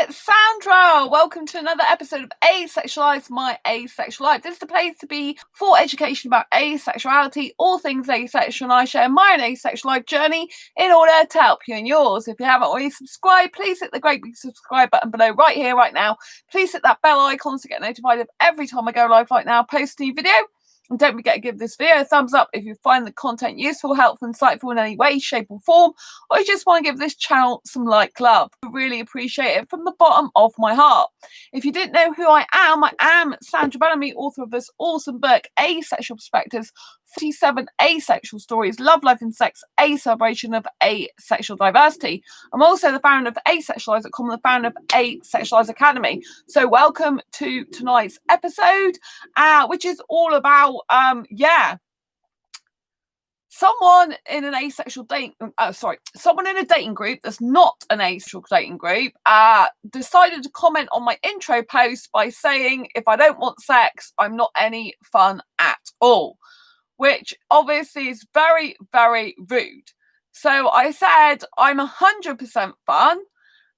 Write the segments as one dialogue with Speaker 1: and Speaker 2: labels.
Speaker 1: it's Sandra. Welcome to another episode of Asexualise, my asexual life. This is the place to be for education about asexuality, all things asexual, and I share my own asexual life journey in order to help you in yours. If you haven't already subscribed, please hit the great big subscribe button below right here, right now. Please hit that bell icon to get notified of every time I go live right now, post a new video. And don't forget to give this video a thumbs up if you find the content useful, helpful, insightful in any way, shape or form, or you just want to give this channel some like love. I really appreciate it from the bottom of my heart. If you didn't know who I am Sandra Bellamy, author of this awesome book, Asexual Perspectives, 47 Asexual Stories, Love, Life and Sex, a celebration of asexual diversity. I'm also the founder of Asexualise.com and the founder of Asexualise Academy. So welcome to tonight's episode, which is all about, someone in an asexual someone in a dating group that's not an asexual dating group decided to comment on my intro post by saying, if I don't want sex, I'm not any fun at all, which obviously is very, very rude. So I said, I'm 100% fun.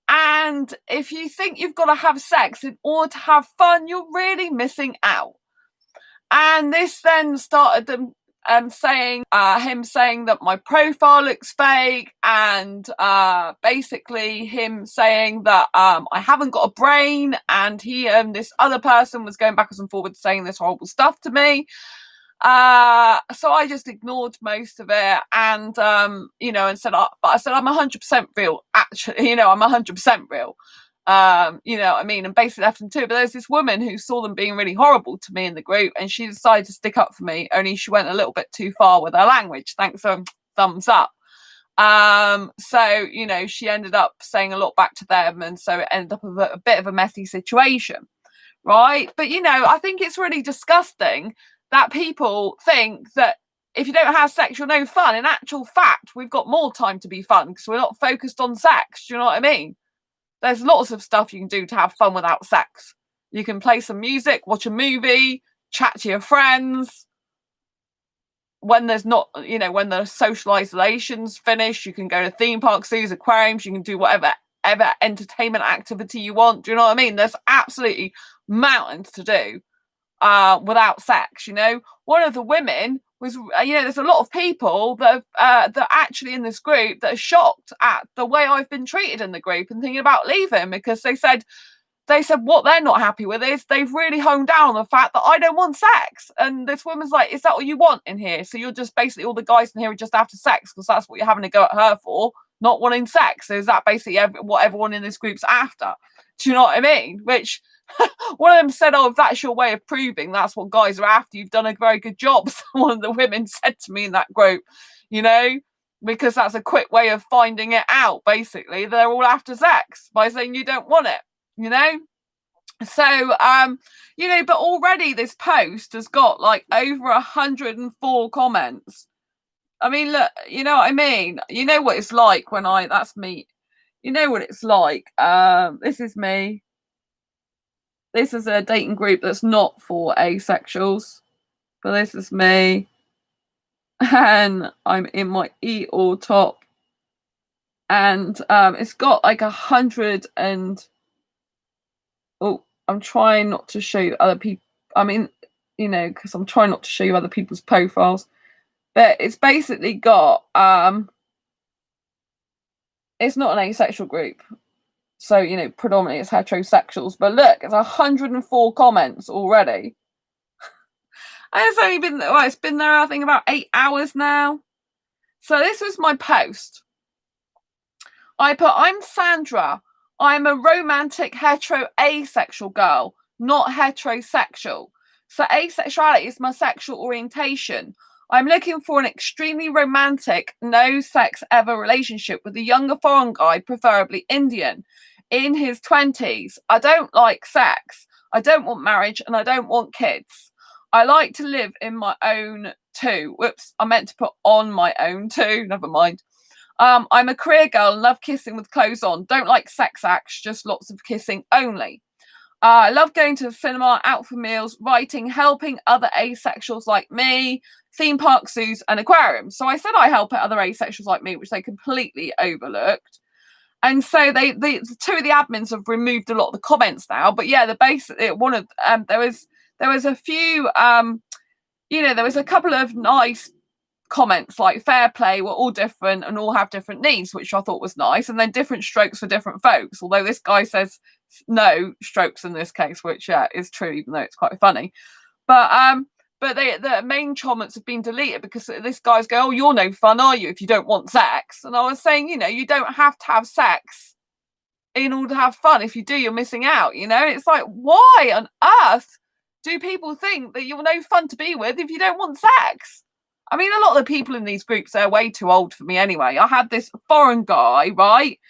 Speaker 1: And if you think you've got to have sex in order to have fun, you're really missing out. And this then started them saying that my profile looks fake, and basically him saying that I haven't got a brain, and he and this other person was going backwards and forwards saying this horrible stuff to me. So I just ignored most of it, and and said, but I said I'm 100% real. Actually, I'm 100% real. And basically left them to it. But there's this woman who saw them being really horrible to me in the group, and she decided to stick up for me, only she went a little bit too far with her language. Thanks for thumbs up. She ended up saying a lot back to them, and so it ended up a bit of a messy situation, right? But I think it's really disgusting that people think that if you don't have sex, you're no fun. In actual fact, we've got more time to be fun because we're not focused on sex. Do you know what I mean? There's lots of stuff you can do to have fun without sex. You can play some music, watch a movie, chat to your friends. When there's not, when the social isolation's finished, you can go to theme parks, zoos, aquariums. You can do whatever entertainment activity you want. Do you know what I mean? There's absolutely mountains to do without sex. One of the women was, there's a lot of people that actually in this group that are shocked at the way I've been treated in the group and thinking about leaving, because they said what they're not happy with is they've really honed down on the fact that I don't want sex. And this woman's like, is that what you want in here? So you're just basically, all the guys in here are just after sex because that's what you're having to go at her for, not wanting sex. So is that basically what everyone in this group's after? Do you know what I mean? Which one of them said, oh, if that's your way of proving that's what guys are after, you've done a very good job. So one of the women said to me in that group, because that's a quick way of finding it out. Basically, they're all after sex by saying you don't want it, So, but already this post has got like over 104 comments. I mean, look, you know what I mean? You know what it's like when that's me. You know what it's like. This is me. This is a dating group that's not for asexuals, but this is me, and I'm in my Eeyore top, and it's got like 100 and I'm trying not to show you other people. I mean, because I'm trying not to show you other people's profiles, but it's basically got it's not an asexual group. So, predominantly it's heterosexuals. But look, it's 104 comments already. And it's only been, it's been there, I think, about 8 hours now. So this was my post. I put, I'm Sandra. I'm a romantic hetero asexual girl, not heterosexual. So asexuality is my sexual orientation. I'm looking for an extremely romantic, no sex ever relationship with a younger foreign guy, preferably Indian, in his 20s. I don't like sex. I don't want marriage, and I don't want kids. I like to live in my own too. Whoops, I meant to put on my own too. Never mind. I'm a career girl and love kissing with clothes on. Don't like sex acts, just lots of kissing only. I love going to the cinema, out for meals, writing, helping other asexuals like me, theme parks, zoos, and aquariums. So I said I help other asexuals like me, which they completely overlooked. And so the two of the admins have removed a lot of the comments now. But yeah, the base one of there was a few there was a couple of nice comments like fair play, we're all different and all have different needs, which I thought was nice, and then different strokes for different folks, although this guy says no strokes in this case, which is true, even though it's quite funny. But the main comments have been deleted because this guy's going, oh, you're no fun, are you, if you don't want sex? And I was saying, you don't have to have sex in order to have fun. If you do, you're missing out. It's like, why on earth do people think that you're no fun to be with if you don't want sex? I mean, a lot of the people in these groups are way too old for me anyway. I had this foreign guy, right?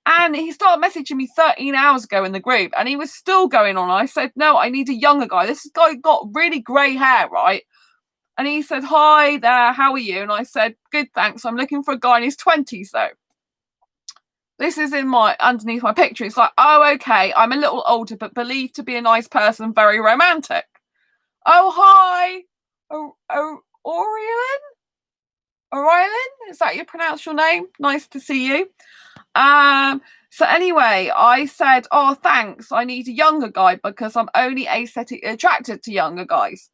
Speaker 1: And he started messaging me 13 hours ago in the group, and he was still going on. I said, no, I need a younger guy. This guy got really grey hair, right? And he said, hi there, how are you? And I said, good, thanks. I'm looking for a guy in his 20s, though. This is underneath my picture. It's like, oh, okay, I'm a little older, but believed to be a nice person, very romantic. Oh, hi. Orion? Is that you pronounce your name? Nice to see you. So anyway, I said, oh, thanks. I need a younger guy because I'm only aesthetically attracted to younger guys.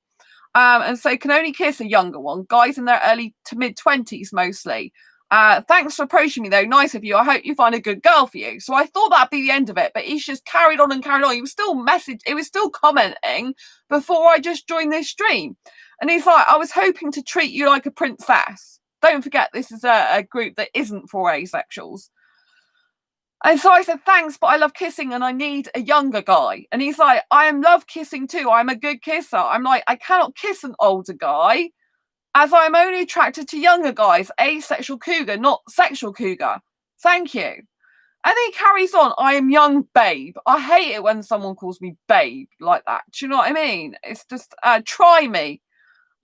Speaker 1: And so can only kiss a younger one. Guys in their early to mid 20s mostly. Thanks for approaching me though. Nice of you. I hope you find a good girl for you. So I thought that'd be the end of it, but he's just carried on and carried on. He was still commenting before I just joined this stream. And he's like, I was hoping to treat you like a princess. Don't forget, this is a group that isn't for asexuals. And so I said, thanks, but I love kissing and I need a younger guy. And he's like, I love kissing too. I'm a good kisser. I'm like, I cannot kiss an older guy as I'm only attracted to younger guys. Asexual cougar, not sexual cougar. Thank you. And then he carries on. I am young babe. I hate it when someone calls me babe like that. Do you know what I mean? It's just, try me.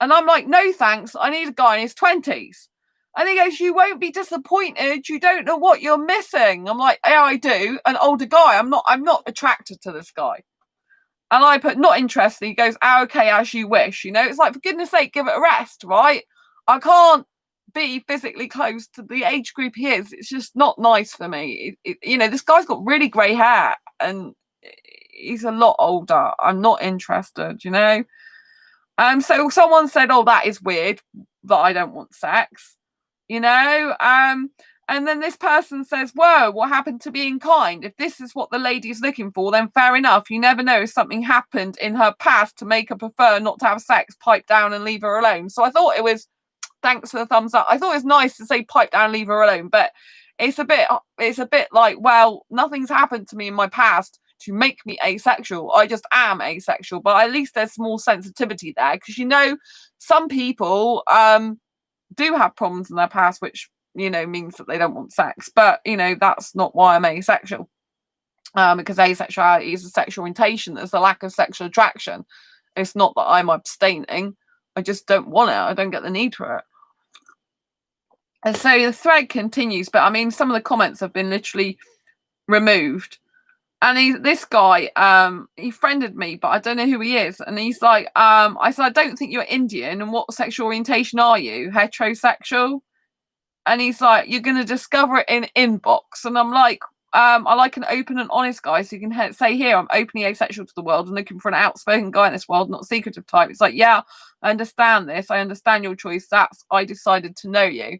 Speaker 1: And I'm like, no, thanks. I need a guy in his 20s. And he goes, you won't be disappointed. You don't know what you're missing. I'm like, yeah, I do. An older guy. I'm not attracted to this guy. And I put not interested. He goes, okay, as you wish. It's like, for goodness sake, give it a rest, right? I can't be physically close to the age group he is. It's just not nice for me. This guy's got really grey hair and he's a lot older. I'm not interested, So someone said, oh, that is weird that I don't want sex, and then this person says, whoa, what happened to being kind? If this is what the lady is looking for, then fair enough. You never know if something happened in her past to make her prefer not to have sex, pipe down and leave her alone. So I thought it was, thanks for the thumbs up. I thought it was nice to say pipe down and leave her alone, but it's a bit like, well, nothing's happened to me in my past to make me asexual. I just am asexual, but at least there's more sensitivity there because some people do have problems in their past, which means that they don't want sex. But that's not why I'm asexual. Because asexuality is a sexual orientation. There's a lack of sexual attraction. It's not that I'm abstaining. I just don't want it. I don't get the need for it. And so the thread continues, but I mean, some of the comments have been literally removed. And this guy, he friended me, but I don't know who he is. And he's like, I said, I don't think you're Indian. And what sexual orientation are you? Heterosexual? And he's like, you're going to discover it in inbox. And I'm like, I like an open and honest guy. So you can say here, I'm openly asexual to the world and looking for an outspoken guy in this world, not secretive type. It's like, yeah, I understand this. I understand your choice. I decided to know you.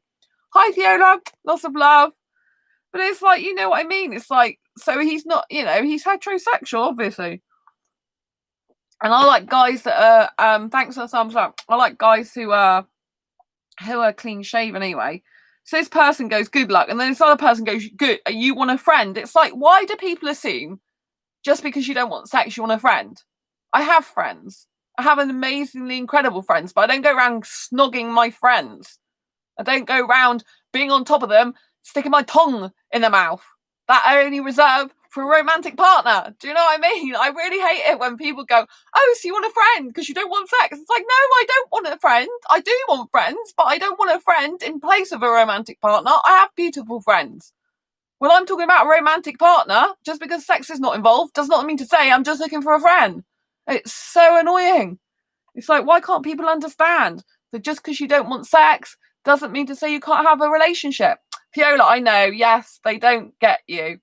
Speaker 1: Hi, Fiola. Lots of love. But it's like, you know what I mean? It's like, so he's not, he's heterosexual, obviously. And I like guys that are, thanks for the thumbs up. I like guys who are clean shaven anyway. So this person goes, good luck. And then this other person goes, good, you want a friend? It's like, why do people assume just because you don't want sex, you want a friend? I have friends. I have an amazingly incredible friends, but I don't go around snogging my friends. I don't go around being on top of them, sticking my tongue in their mouth. That I only reserve for a romantic partner. Do you know what I mean? I really hate it when people go, oh, so you want a friend because you don't want sex. It's like, no, I don't want a friend. I do want friends, but I don't want a friend in place of a romantic partner. I have beautiful friends. When I'm talking about a romantic partner, just because sex is not involved does not mean to say I'm just looking for a friend. It's so annoying. It's like, why can't people understand that just because you don't want sex doesn't mean to say you can't have a relationship? Fiola, I know. Yes, they don't get you.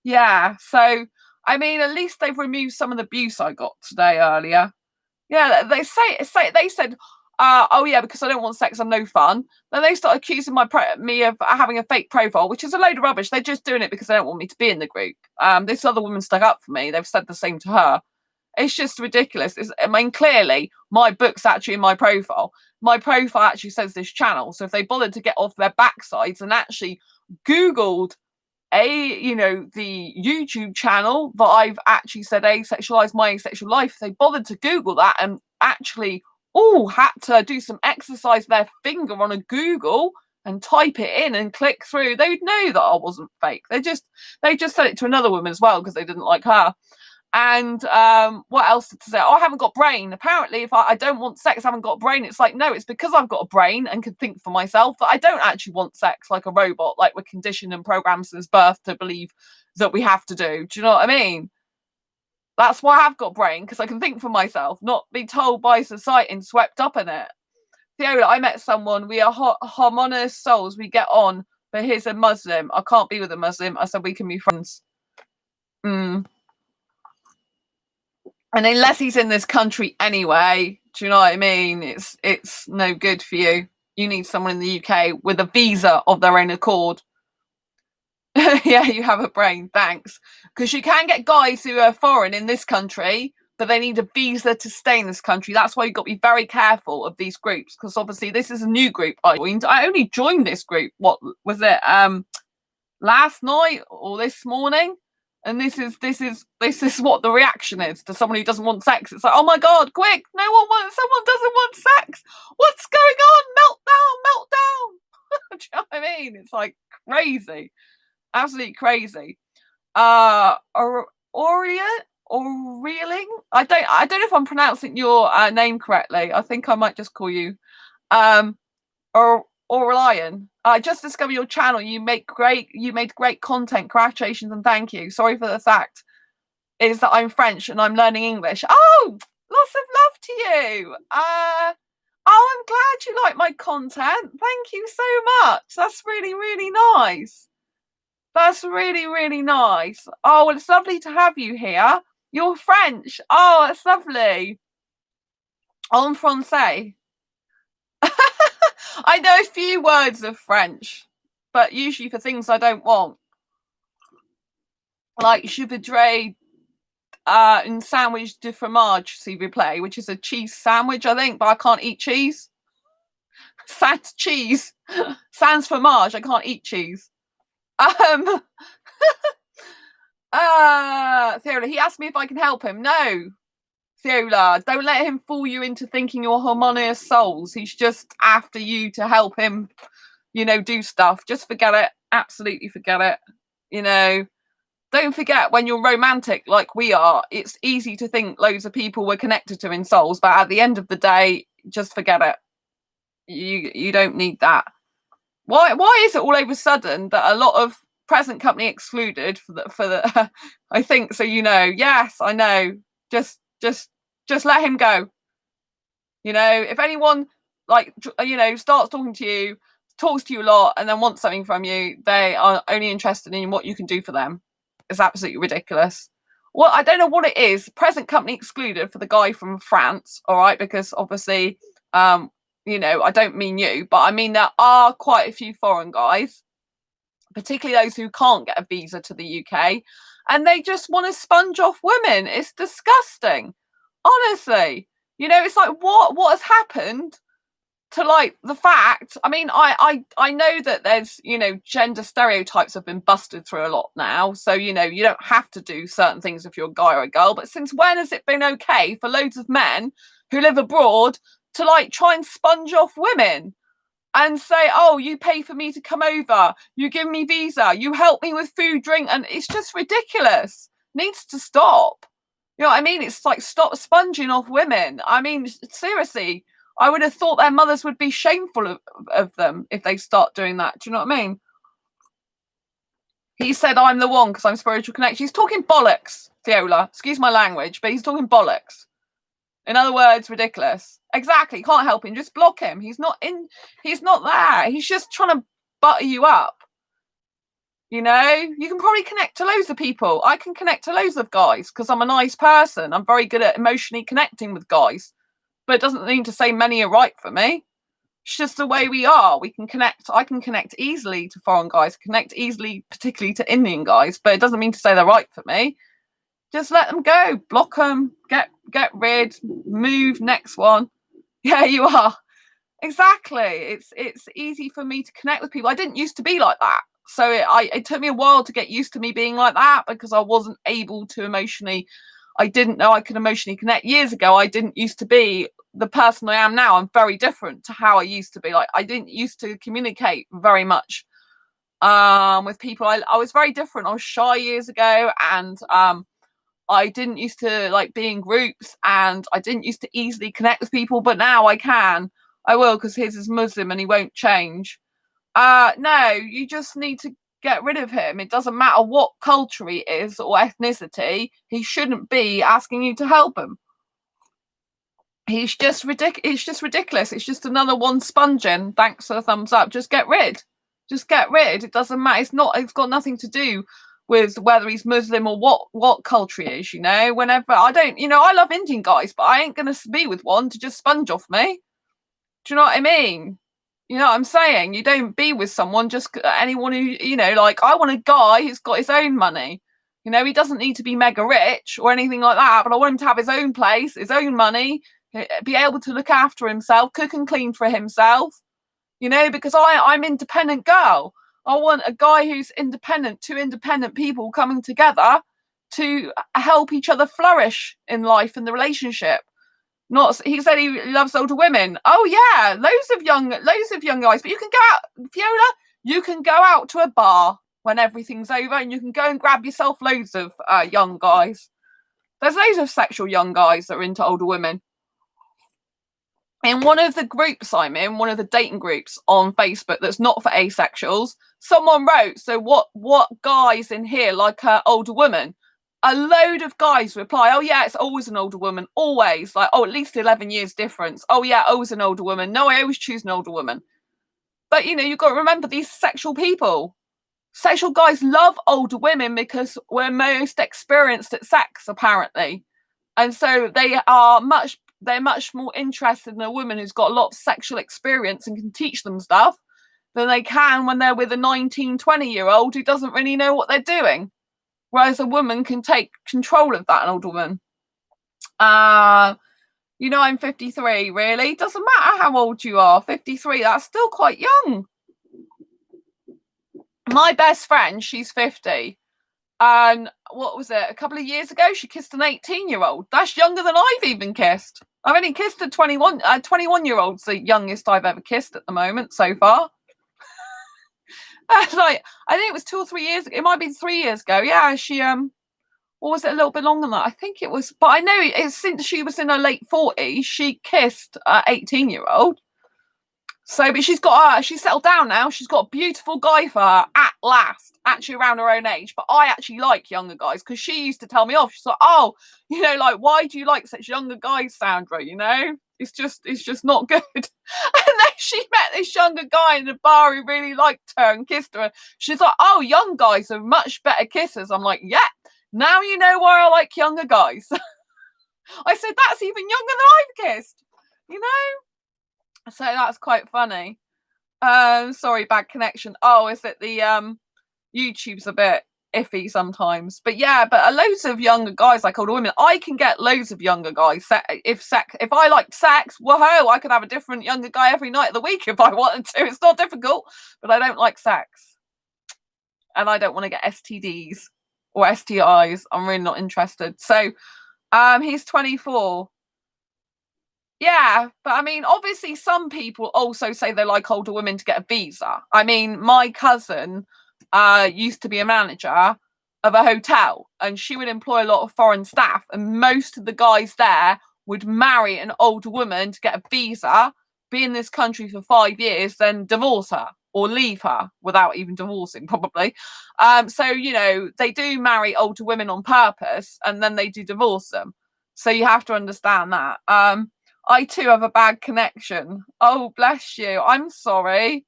Speaker 1: Yeah. So, I mean, at least they've removed some of the abuse I got today earlier. Yeah, they said, oh yeah, because I don't want sex, I'm no fun. Then they start accusing me of having a fake profile, which is a load of rubbish. They're just doing it because they don't want me to be in the group. This other woman stuck up for me. They've said the same to her. It's just ridiculous. I mean, clearly, my book's actually in my profile. My profile actually says this channel. So if they bothered to get off their backsides and actually Googled the YouTube channel that I've actually said Asexualise my asexual life, they bothered to Google that and actually had to do some exercise their finger on a Google and type it in and click through, they'd know that I wasn't fake. They just said it to another woman as well because they didn't like her. And what else to say? Oh, I haven't got brain. Apparently, if I don't want sex, I haven't got a brain. It's like, no, it's because I've got a brain and can think for myself that I don't actually want sex like a robot, like we're conditioned and programmed since birth to believe that we have to do. Do you know what I mean? That's why I've got brain, because I can think for myself, not be told by society and swept up in it. Fiola, I met someone. We are harmonious souls. We get on, but he's a Muslim. I can't be with a Muslim. I said we can be friends. And unless he's in this country anyway, do you know what I mean? It's no good for you. You need someone in the UK with a visa of their own accord. Yeah, you have a brain, thanks. Because you can get guys who are foreign in this country, but they need a visa to stay in this country. That's why you've got to be very careful of these groups, because obviously this is a new group I joined. I only joined this group, what was it, last night or this morning? And this is what the reaction is to someone who doesn't want sex. It's like, oh my god, quick! Someone doesn't want sex. What's going on? Meltdown! Do you know what I mean? It's like crazy, absolutely crazy. Aurelian. I don't know if I'm pronouncing your name correctly. I think I might just call you Aurelian. I just discovered your channel. You made great content. Congratulations and thank you. Sorry for the fact is that I'm French and I'm learning English. Oh, lots of love to you. I'm glad you like my content. Thank you so much. That's really, really nice. That's really, really nice. Oh, well, it's lovely to have you here. You're French. Oh, it's lovely. En français. I know a few words of French, but usually for things I don't want. Like je voudrais une sandwich de fromage, s'il vous plaît, which is a cheese sandwich, I think, but I can't eat cheese. Sans cheese. Sans fromage, I can't eat cheese. Theola, he asked me if I can help him. No, Theola, don't let him fool you into thinking you're harmonious souls. He's just after you to help him, do stuff. Just forget it. Absolutely forget it. Don't forget, when you're romantic like we are, it's easy to think loads of people we're connected to in souls, but at the end of the day, just forget it. You don't need that. Why is it all of a sudden that a lot of present company excluded for the I think so, yes, I know. Just let him go. If anyone starts talking to you, talks to you a lot, and then wants something from you, they are only interested in what you can do for them. It's absolutely ridiculous. Well, I don't know what it is. Present company excluded for the guy from France, all right? Because obviously, I don't mean you, but I mean there are quite a few foreign guys, particularly those who can't get a visa to the UK, and they just want to sponge off women. It's disgusting. Honestly, it's like what has happened to like the fact. I mean, I know that there's gender stereotypes have been busted through a lot now, so you don't have to do certain things if you're a guy or a girl. But since when has it been okay for loads of men who live abroad to like try and sponge off women and say, oh, you pay for me to come over, you give me visa, you help me with food, drink, and it's just ridiculous. Needs to stop. You know what I mean? It's like, stop sponging off women. I mean, seriously, I would have thought their mothers would be shameful of them if they start doing that. Do you know what I mean? He said, I'm the one because I'm spiritual connection. He's talking bollocks, Theola. Excuse my language, but he's talking bollocks. In other words, ridiculous. Exactly. Can't help him. Just block him. He's not there. He's just trying to butter you up. You know, you can probably connect to loads of people. I can connect to loads of guys because I'm a nice person. I'm very good at emotionally connecting with guys, but it doesn't mean to say many are right for me. It's just the way we are. We can connect. I can connect easily to foreign guys, connect easily, particularly to Indian guys, but it doesn't mean to say they're right for me. Just let them go, block them, get rid, move, next one. Yeah, you are. Exactly. It's easy for me to connect with people. I didn't used to be like that. So it took me a while to get used to me being like that because I wasn't able to emotionally, I didn't know I could emotionally connect. Years ago, I didn't used to be the person I am now. I'm very different to how I used to be. Like I didn't used to communicate very much with people. I was very different. I was shy years ago, and I didn't used to like be in groups, and I didn't used to easily connect with people, but now I can. I will, because his is Muslim and he won't change. No, you just need to get rid of him. It doesn't matter what culture he is or ethnicity. He shouldn't be asking you to help him. He's just ridiculous. It's just ridiculous. It's just another one sponging. Thanks for the thumbs up. Just get rid. Just get rid. It doesn't matter. It's not. It's got nothing to do with whether he's Muslim or what culture he is. You know. Whenever I don't. You know, I love Indian guys, but I ain't gonna be with one to just sponge off me. Do you know what I mean? You know what I'm saying? You don't be with someone just anyone who, you know, like I want a guy who's got his own money. You know, he doesn't need to be mega rich or anything like that, but I want him to have his own place, his own money, be able to look after himself, cook and clean for himself, you know, because I'm independent girl. I want a guy who's independent, two independent people coming together to help each other flourish in life and the relationship. Not he said he loves older women. Oh yeah, loads of young guys. But you can go out, Fiona. You can go out to a bar when everything's over, and you can go and grab yourself loads of young guys. There's loads of sexual young guys that are into older women. In one of the groups I'm in, one of the dating groups on Facebook that's not for asexuals, someone wrote, "So what guys in here like older women?" A load of guys reply, "Oh yeah, it's always an older woman, always." Like, "Oh, at least 11 years difference. Oh yeah, always an older woman. No, I always choose an older woman." But you know, you've got to remember these sexual people. Sexual guys love older women because we're most experienced at sex, apparently. And so they're much more interested in a woman who's got a lot of sexual experience and can teach them stuff than they can when they're with a 19, 20-year-old who doesn't really know what they're doing. Whereas a woman can take control of that, an older woman. You know, I'm 53, really? Doesn't matter how old you are. 53, that's still quite young. My best friend, she's 50. And what was it? A couple of years ago, she kissed an 18-year-old. That's younger than I've even kissed. I've only kissed a 21-year-old's the youngest I've ever kissed at the moment so far. Like, I think it was 2 or 3 years ago. It might be 3 years ago. Yeah, she or was it a little bit longer than that? I think it was, but I know it's since she was in her late 40s, she kissed an 18-year-old. So, but she's settled down now. She's got a beautiful guy for her at last, actually around her own age. But I actually like younger guys because she used to tell me off. She's like, "Oh, you know, like, why do you like such younger guys, Sandra? You know, it's just not good." And then she met this younger guy in the bar who really liked her and kissed her. She's like, "Oh, young guys are much better kissers." I'm like, "Yeah, now you know why I like younger guys." I said, "That's even younger than I've kissed," you know. So that's quite funny. Sorry, bad connection. Oh, is it the YouTube's a bit iffy sometimes. But yeah, but loads of younger guys like older women. I can get loads of younger guys. If I liked sex, whoa, I could have a different younger guy every night of the week if I wanted to. It's not difficult, but I don't like sex. And I don't want to get STDs or STIs. I'm really not interested. So he's 24. Yeah, but I mean, obviously, some people also say they like older women to get a visa. I mean, my cousin used to be a manager of a hotel, and she would employ a lot of foreign staff, and most of the guys there would marry an older woman to get a visa, be in this country for 5 years, then divorce her or leave her without even divorcing, probably. So, you know, they do marry older women on purpose, and then they do divorce them. So you have to understand that. I too have a bad connection. Oh, bless you. I'm sorry.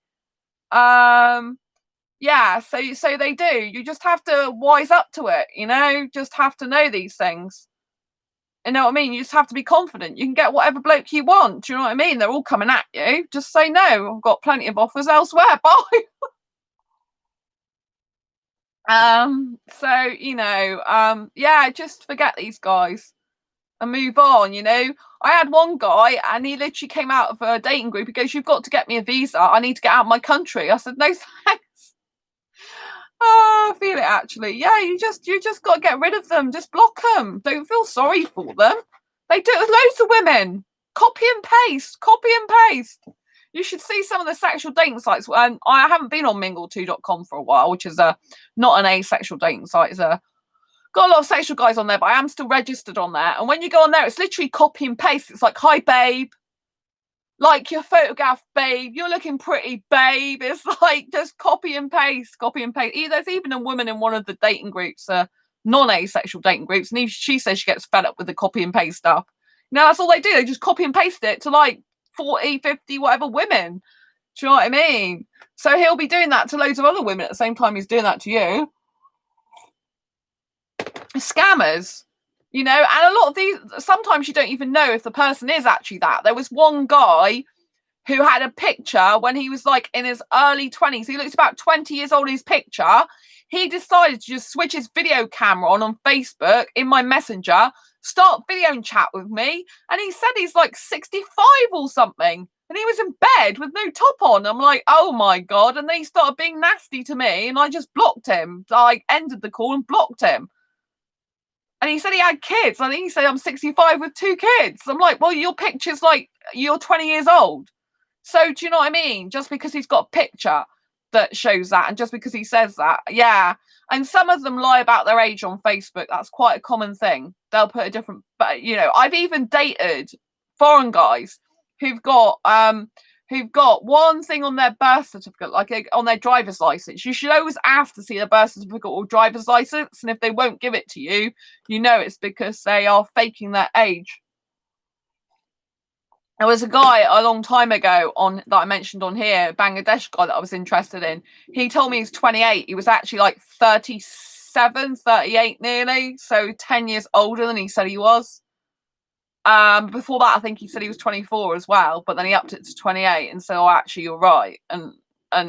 Speaker 1: Yeah, so they do. You just have to wise up to it, you know. Just have to know these things. You know what I mean? You just have to be confident. You can get whatever bloke you want. Do you know what I mean? They're all coming at you. Just say no. I've got plenty of offers elsewhere. Bye. So yeah, just forget these guys and move on, you know. I had one guy and he literally came out of a dating group. He goes, "You've got to get me a visa. I need to get out of my country." I said, "No thanks." Oh, I feel it actually. Yeah, you just got to get rid of them. Just block them. Don't feel sorry for them. They do it with loads of women. Copy and paste. Copy and paste. You should see some of the sexual dating sites. I haven't been on mingle2.com for a while, which is not an asexual dating site. It's got a lot of sexual guys on there, but I am still registered on there. And when you go on there, it's literally copy and paste. It's like, "Hi, babe. Like your photograph, babe. You're looking pretty, babe." It's like just copy and paste, copy and paste. There's even a woman in one of the dating groups, non-asexual dating groups, and she says she gets fed up with the copy and paste stuff. You know, that's all they do. They just copy and paste it to like 40, 50, whatever women. Do you know what I mean? So he'll be doing that to loads of other women at the same time he's doing that to you. Scammers, you know. And a lot of these, sometimes you don't even know if the person is actually that. There was one guy who had a picture when he was like in his early 20s. He looks about 20 years old in his picture. He decided to just switch his video camera on Facebook in my messenger, start video and chat with me. And he said he's like 65 or something. And he was in bed with no top on. I'm like, oh my God. And then he started being nasty to me and I just blocked him. I ended the call and blocked him. And he said he had kids. I think he said, "I'm 65 with 2 kids." I'm like, well, your picture's like you're 20 years old. So do you know what I mean? Just because he's got a picture that shows that, and just because he says that, yeah. And some of them lie about their age on Facebook. That's quite a common thing. They'll put a different, but you know, I've even dated foreign guys who've got one thing on their birth certificate, like on their driver's license. You should always ask to see their birth certificate or driver's license, and if they won't give it to you, you know it's because they are faking their age. There was a guy a long time ago that I mentioned on here, Bangladesh guy that I was interested in. He told me he's 28. He was actually like 37, 38 nearly, so 10 years older than he said he was. Before that, I think he said he was 24 as well, but then he upped it to 28 and said, "Oh, actually, you're right." And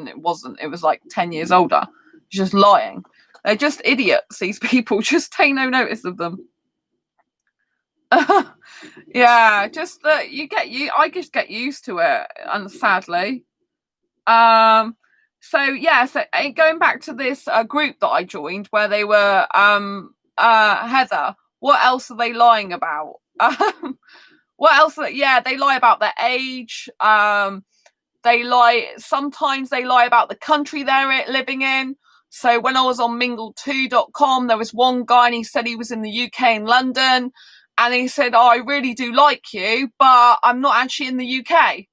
Speaker 1: it wasn't. It was like 10 years older. He's just lying. They're just idiots. These people, just take no notice of them. Yeah, just that I just get used to it, and sadly. So yeah, so going back to this group that I joined where they were Heather, what else are they lying about? What else? Yeah, they lie about their age. Sometimes they lie about the country they're living in. So when I was on mingle2.com, there was one guy and he said he was in the UK in London. And he said, "Oh, I really do like you, but I'm not actually in the UK."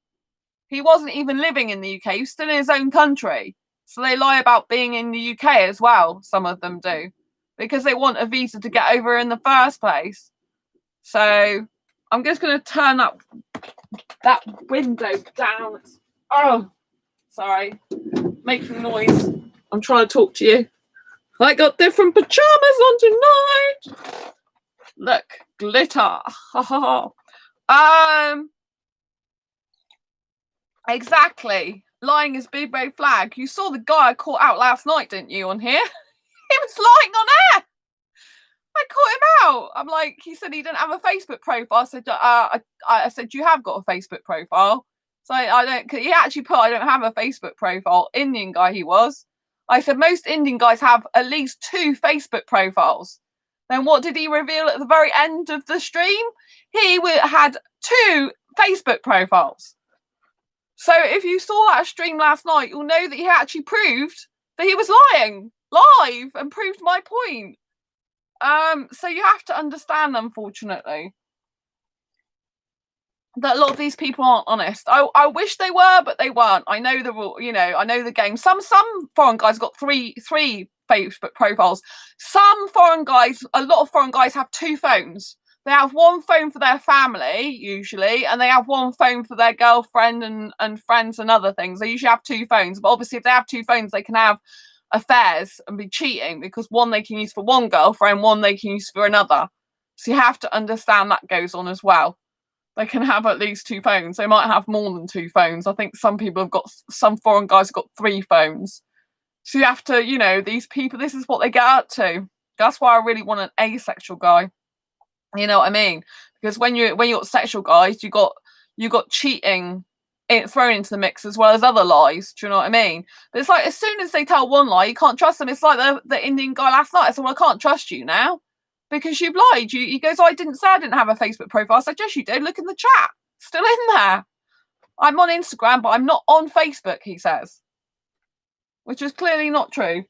Speaker 1: He wasn't even living in the UK. He was still in his own country. So they lie about being in the UK as well. Some of them do. Because they want a visa to get over in the first place. So I'm just going to turn up that window down. Oh, sorry. Making noise. I'm trying to talk to you. I got different pajamas on tonight. Look, glitter. Exactly. Lying is big red flag. You saw the guy I caught out last night, didn't you, on here? He was lying on air. I caught him out. I'm like, he said he didn't have a Facebook profile. I said, I said, "You have got a Facebook profile." So I don't. He actually put, "I don't have a Facebook profile." Indian guy he was. I said, most Indian guys have at least 2 Facebook profiles. Then what did he reveal at the very end of the stream? He had 2 Facebook profiles. So if you saw that stream last night, you'll know that he actually proved that he was lying live and proved my point. So you have to understand, unfortunately, that a lot of these people aren't honest. I wish they were, but they weren't. I know the rule, you know, I know the game. Some foreign guys got three Facebook profiles. A lot of foreign guys have 2 phones. They have one phone for their family, usually, and they have one phone for their girlfriend and friends and other things. They usually have two phones, but obviously if they have two phones, they can have affairs and be cheating, because one they can use for one girlfriend, one they can use for another. So you have to understand that goes on as well. They can have at least two phones. They might have more than two phones. I think some people have got, some foreign guys have got three phones. So you have to, you know, these people, this is what they get up to. That's why I really want an asexual guy. You know what I mean? Because when you got sexual guys, you got cheating thrown into the mix as well as other lies. Do you know what I mean? But it's like, as soon as they tell one lie, you can't trust them. It's like the Indian guy last night. I said, well, I can't trust you now because you've lied. He goes, oh, I didn't say I didn't have a Facebook profile. I said, yes, you did. Look in the chat. Still in there. I'm on Instagram, but I'm not on Facebook, he says. Which is clearly not true.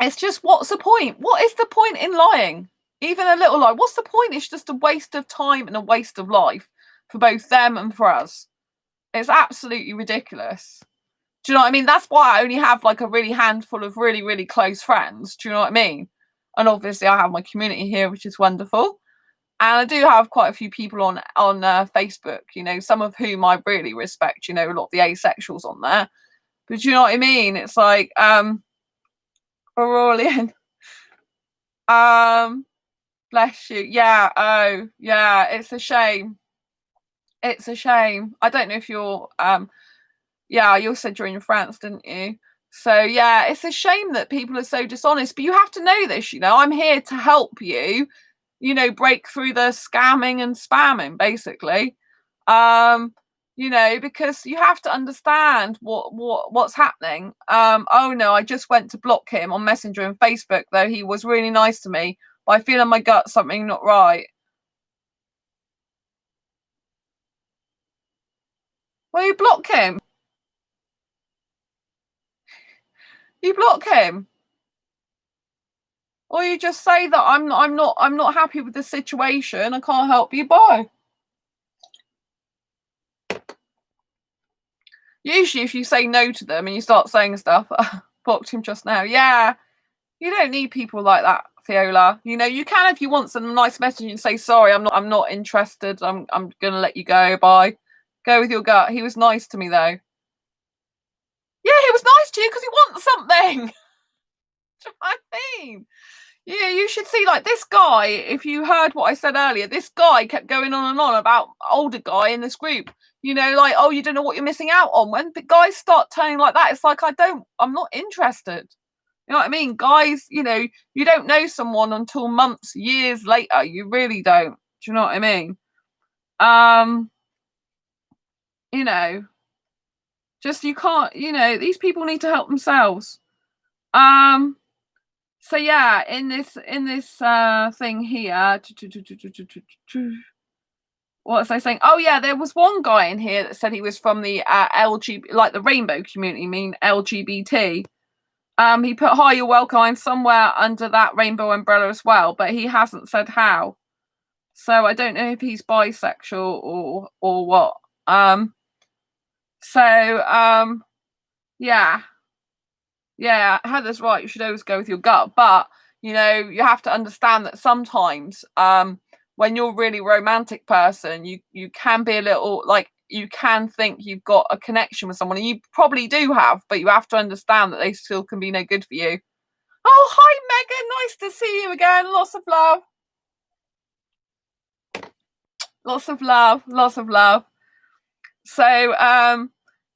Speaker 1: It's just, what's the point? What is the point in lying? Even a little lie. What's the point? It's just a waste of time and a waste of life for both them and for us. It's absolutely ridiculous. Do you know what I mean? That's why I only have like a really handful of really, really close friends. Do you know what I mean? And obviously I have my community here, which is wonderful. And I do have quite a few people on Facebook, you know, some of whom I really respect, you know, a lot of the asexuals on there. But do you know what I mean? It's like, Aurelian. Bless you. Yeah. Oh, yeah. It's a shame. It's a shame. I don't know if you're. Yeah, you said you're in France, didn't you? So yeah, it's a shame that people are so dishonest. But you have to know this. You know, I'm here to help you. You know, break through the scamming and spamming, basically. You know, because you have to understand what's happening. Oh no, I just went to block him on Messenger and Facebook, though he was really nice to me. But I feel in my gut something not right. Well, you block him. You block him. Or you just say that I'm not happy with the situation. I can't help you. Bye. Usually, if you say no to them and you start saying stuff, blocked him just now. Yeah, you don't need people like that, Fiola. You know, you can if you want some nice message and say sorry. I'm not interested. I'm gonna let you go. Bye. Go with your gut. He was nice to me though. Yeah, he was nice to you because he wants something. Do you know what I mean? Yeah, you should see, like, this guy, if you heard what I said earlier, this guy kept going on and on about older guy in this group. You know, like, oh, you don't know what you're missing out on. When the guys start turning like that, it's like, I'm not interested. You know what I mean? Guys, you know, you don't know someone until months, years later. You really don't. Do you know what I mean? You know, just, you can't, you know, these people need to help themselves. So yeah, in this thing here, what was I saying? Oh yeah, there was one guy in here that said he was from the LGBT, like the rainbow community, mean LGBT. He put, hi, you're welcome. I'm somewhere under that rainbow umbrella as well, but he hasn't said how. So I don't know if he's bisexual or what. Yeah. Yeah, Heather's right. You should always go with your gut. But, you know, you have to understand that sometimes when you're a really romantic person, you can be a little, like, you can think you've got a connection with someone, and you probably do have, but you have to understand that they still can be no good for you. Oh, hi, Megan. Nice to see you again. Lots of love. Lots of love. Lots of love. So,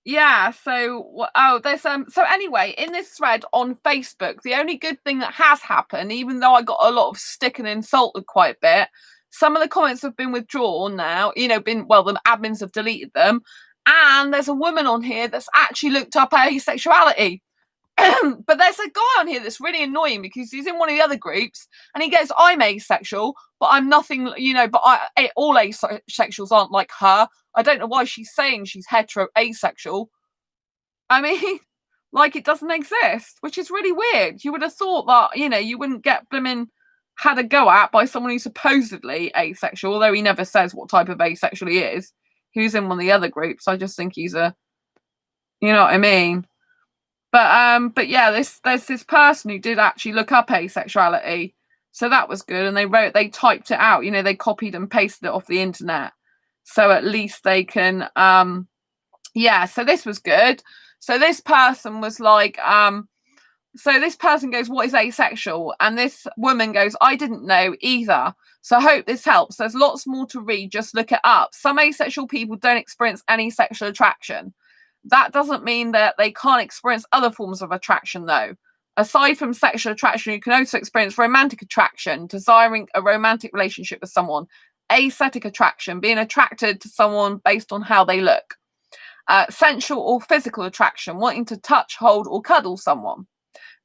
Speaker 1: yeah, so there's so anyway, in this thread on Facebook, the only good thing that has happened, even though I got a lot of stick and insulted quite a bit, some of the comments have been withdrawn now, you know, the admins have deleted them, and there's a woman on here that's actually looked up asexuality. But there's a guy on here that's really annoying because he's in one of the other groups and he goes, I'm asexual, but I'm nothing, you know, but all asexuals aren't like her. I don't know why she's saying she's hetero asexual. I mean, like, it doesn't exist, which is really weird. You would have thought that, you know, you wouldn't get blimmin' had a go at by someone who's supposedly asexual, although he never says what type of asexual he is. Who's in one of the other groups. I just think he's a, you know what I mean? But yeah, there's this person who did actually look up asexuality. So that was good. And they typed it out, they copied and pasted it off the internet. So at least they can, so this was good. So this person was like, so this person goes, what is asexual? And this woman goes, I didn't know either. So I hope this helps. There's lots more to read. Just look it up. Some asexual people don't experience any sexual attraction. That doesn't mean that they can't experience other forms of attraction, though. Aside from sexual attraction, you can also experience romantic attraction, desiring a romantic relationship with someone. Aesthetic attraction, being attracted to someone based on how they look. Sensual or physical attraction, wanting to touch, hold, or cuddle someone.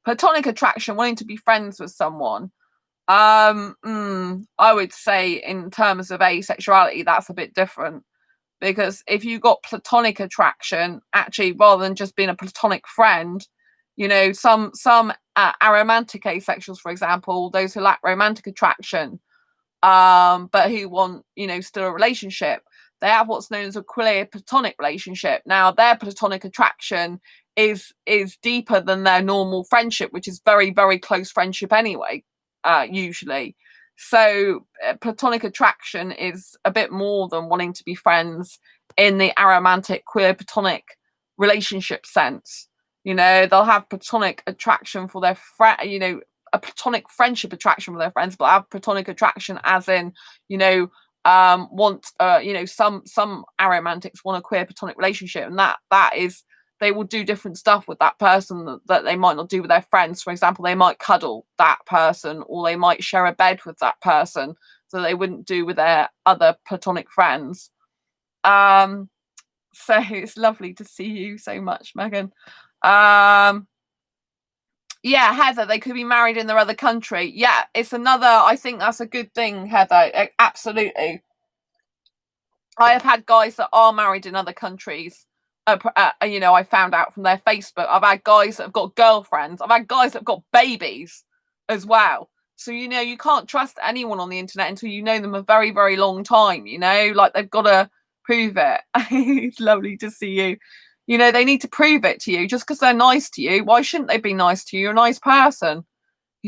Speaker 1: Platonic attraction, wanting to be friends with someone. I would say in terms of asexuality, that's a bit different. Because if you got platonic attraction, actually, rather than just being a platonic friend, some aromantic asexuals, for example, those who lack romantic attraction, but who want, still a relationship, they have what's known as a clear platonic relationship. Now, their platonic attraction is deeper than their normal friendship, which is very, very close friendship anyway, usually. So platonic attraction is a bit more than wanting to be friends in the aromantic queer platonic relationship sense. They'll have platonic attraction for their friend, a platonic friendship attraction with their friends, but have platonic attraction as in, want, some aromantics want a queer platonic relationship, and that is, they will do different stuff with that person that they might not do with their friends. For example, they might cuddle that person, or they might share a bed with that person, so they wouldn't do with their other platonic friends. So it's lovely to see you so much, Megan. Heather, they could be married in their other country. Yeah, it's another, I think that's a good thing, Heather. Absolutely. I have had guys that are married in other countries. I found out from their Facebook. I've had guys that have got girlfriends. I've had guys that have got babies as well. So, you can't trust anyone on the internet until you know them a very, very long time, like they've got to prove it. It's lovely to see you. They need to prove it to you. Just because they're nice to you, why shouldn't they be nice to you? You're a nice person,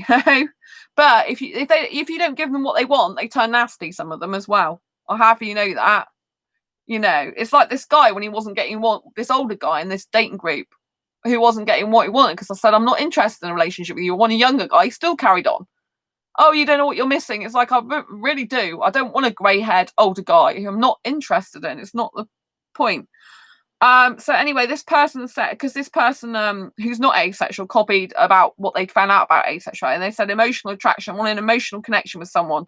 Speaker 1: But if you don't give them what they want, they turn nasty, some of them as well. I'll have you know that. It's like this guy when he wasn't getting this older guy in this dating group who wasn't getting what he wanted, because I said, I'm not interested in a relationship with you. I want a younger guy. He still carried on. Oh, you don't know what you're missing. It's like, I really do. I don't want a grey-haired older guy who I'm not interested in. It's not the point. So anyway, this person said, because this person who's not asexual copied about what they'd found out about asexuality, and they said emotional attraction, wanting an emotional connection with someone.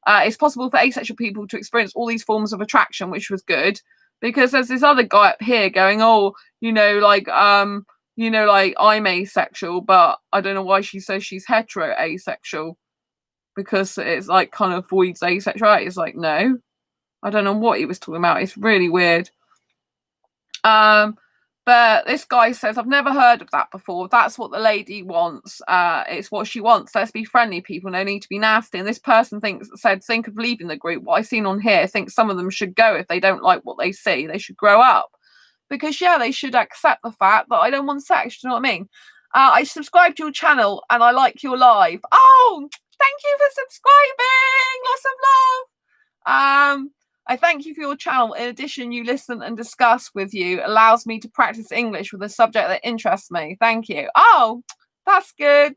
Speaker 1: It's possible for asexual people to experience all these forms of attraction, which was good, because there's this other guy up here going, I'm asexual, but I don't know why she says she's hetero asexual, because it's like kind of voids asexuality. It's like, no, I don't know what he was talking about. It's really weird. But this guy says, I've never heard of that before. That's what the lady wants. It's what she wants. Let's be friendly, people. No need to be nasty. And this person said, think of leaving the group. What I've seen on here, I think some of them should go if they don't like what they see. They should grow up. Because, they should accept the fact that I don't want sex. Do you know what I mean? I subscribe to your channel and I like your live. Oh, thank you for subscribing. Lots of love. I thank you for your channel. In addition, you listen and discuss with you allows me to practice English with a subject that interests me. Thank you. Oh, that's good.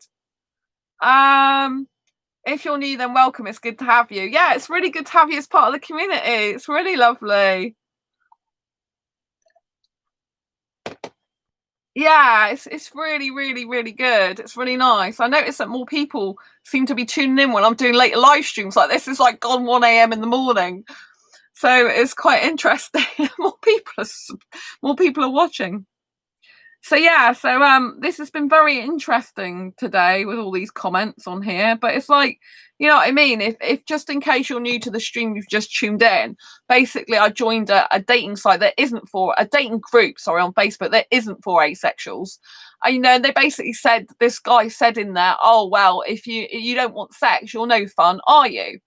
Speaker 1: If you're new, then welcome. It's good to have you. Yeah, it's really good to have you as part of the community. It's really lovely. Yeah, it's really, really, really good. It's really nice. I noticed that more people seem to be tuning in when I'm doing later live streams like this. It's like gone 1 a.m. in the morning. So it's quite interesting. more people are watching. So this has been very interesting today with all these comments on here. But it's like, you know what I mean? If just in case you're new to the stream, you've just tuned in. Basically, I joined a dating site that isn't for a dating group. Sorry, on Facebook that isn't for asexuals. They basically said, this guy said in there, oh well, if you don't want sex, you're no fun, are you?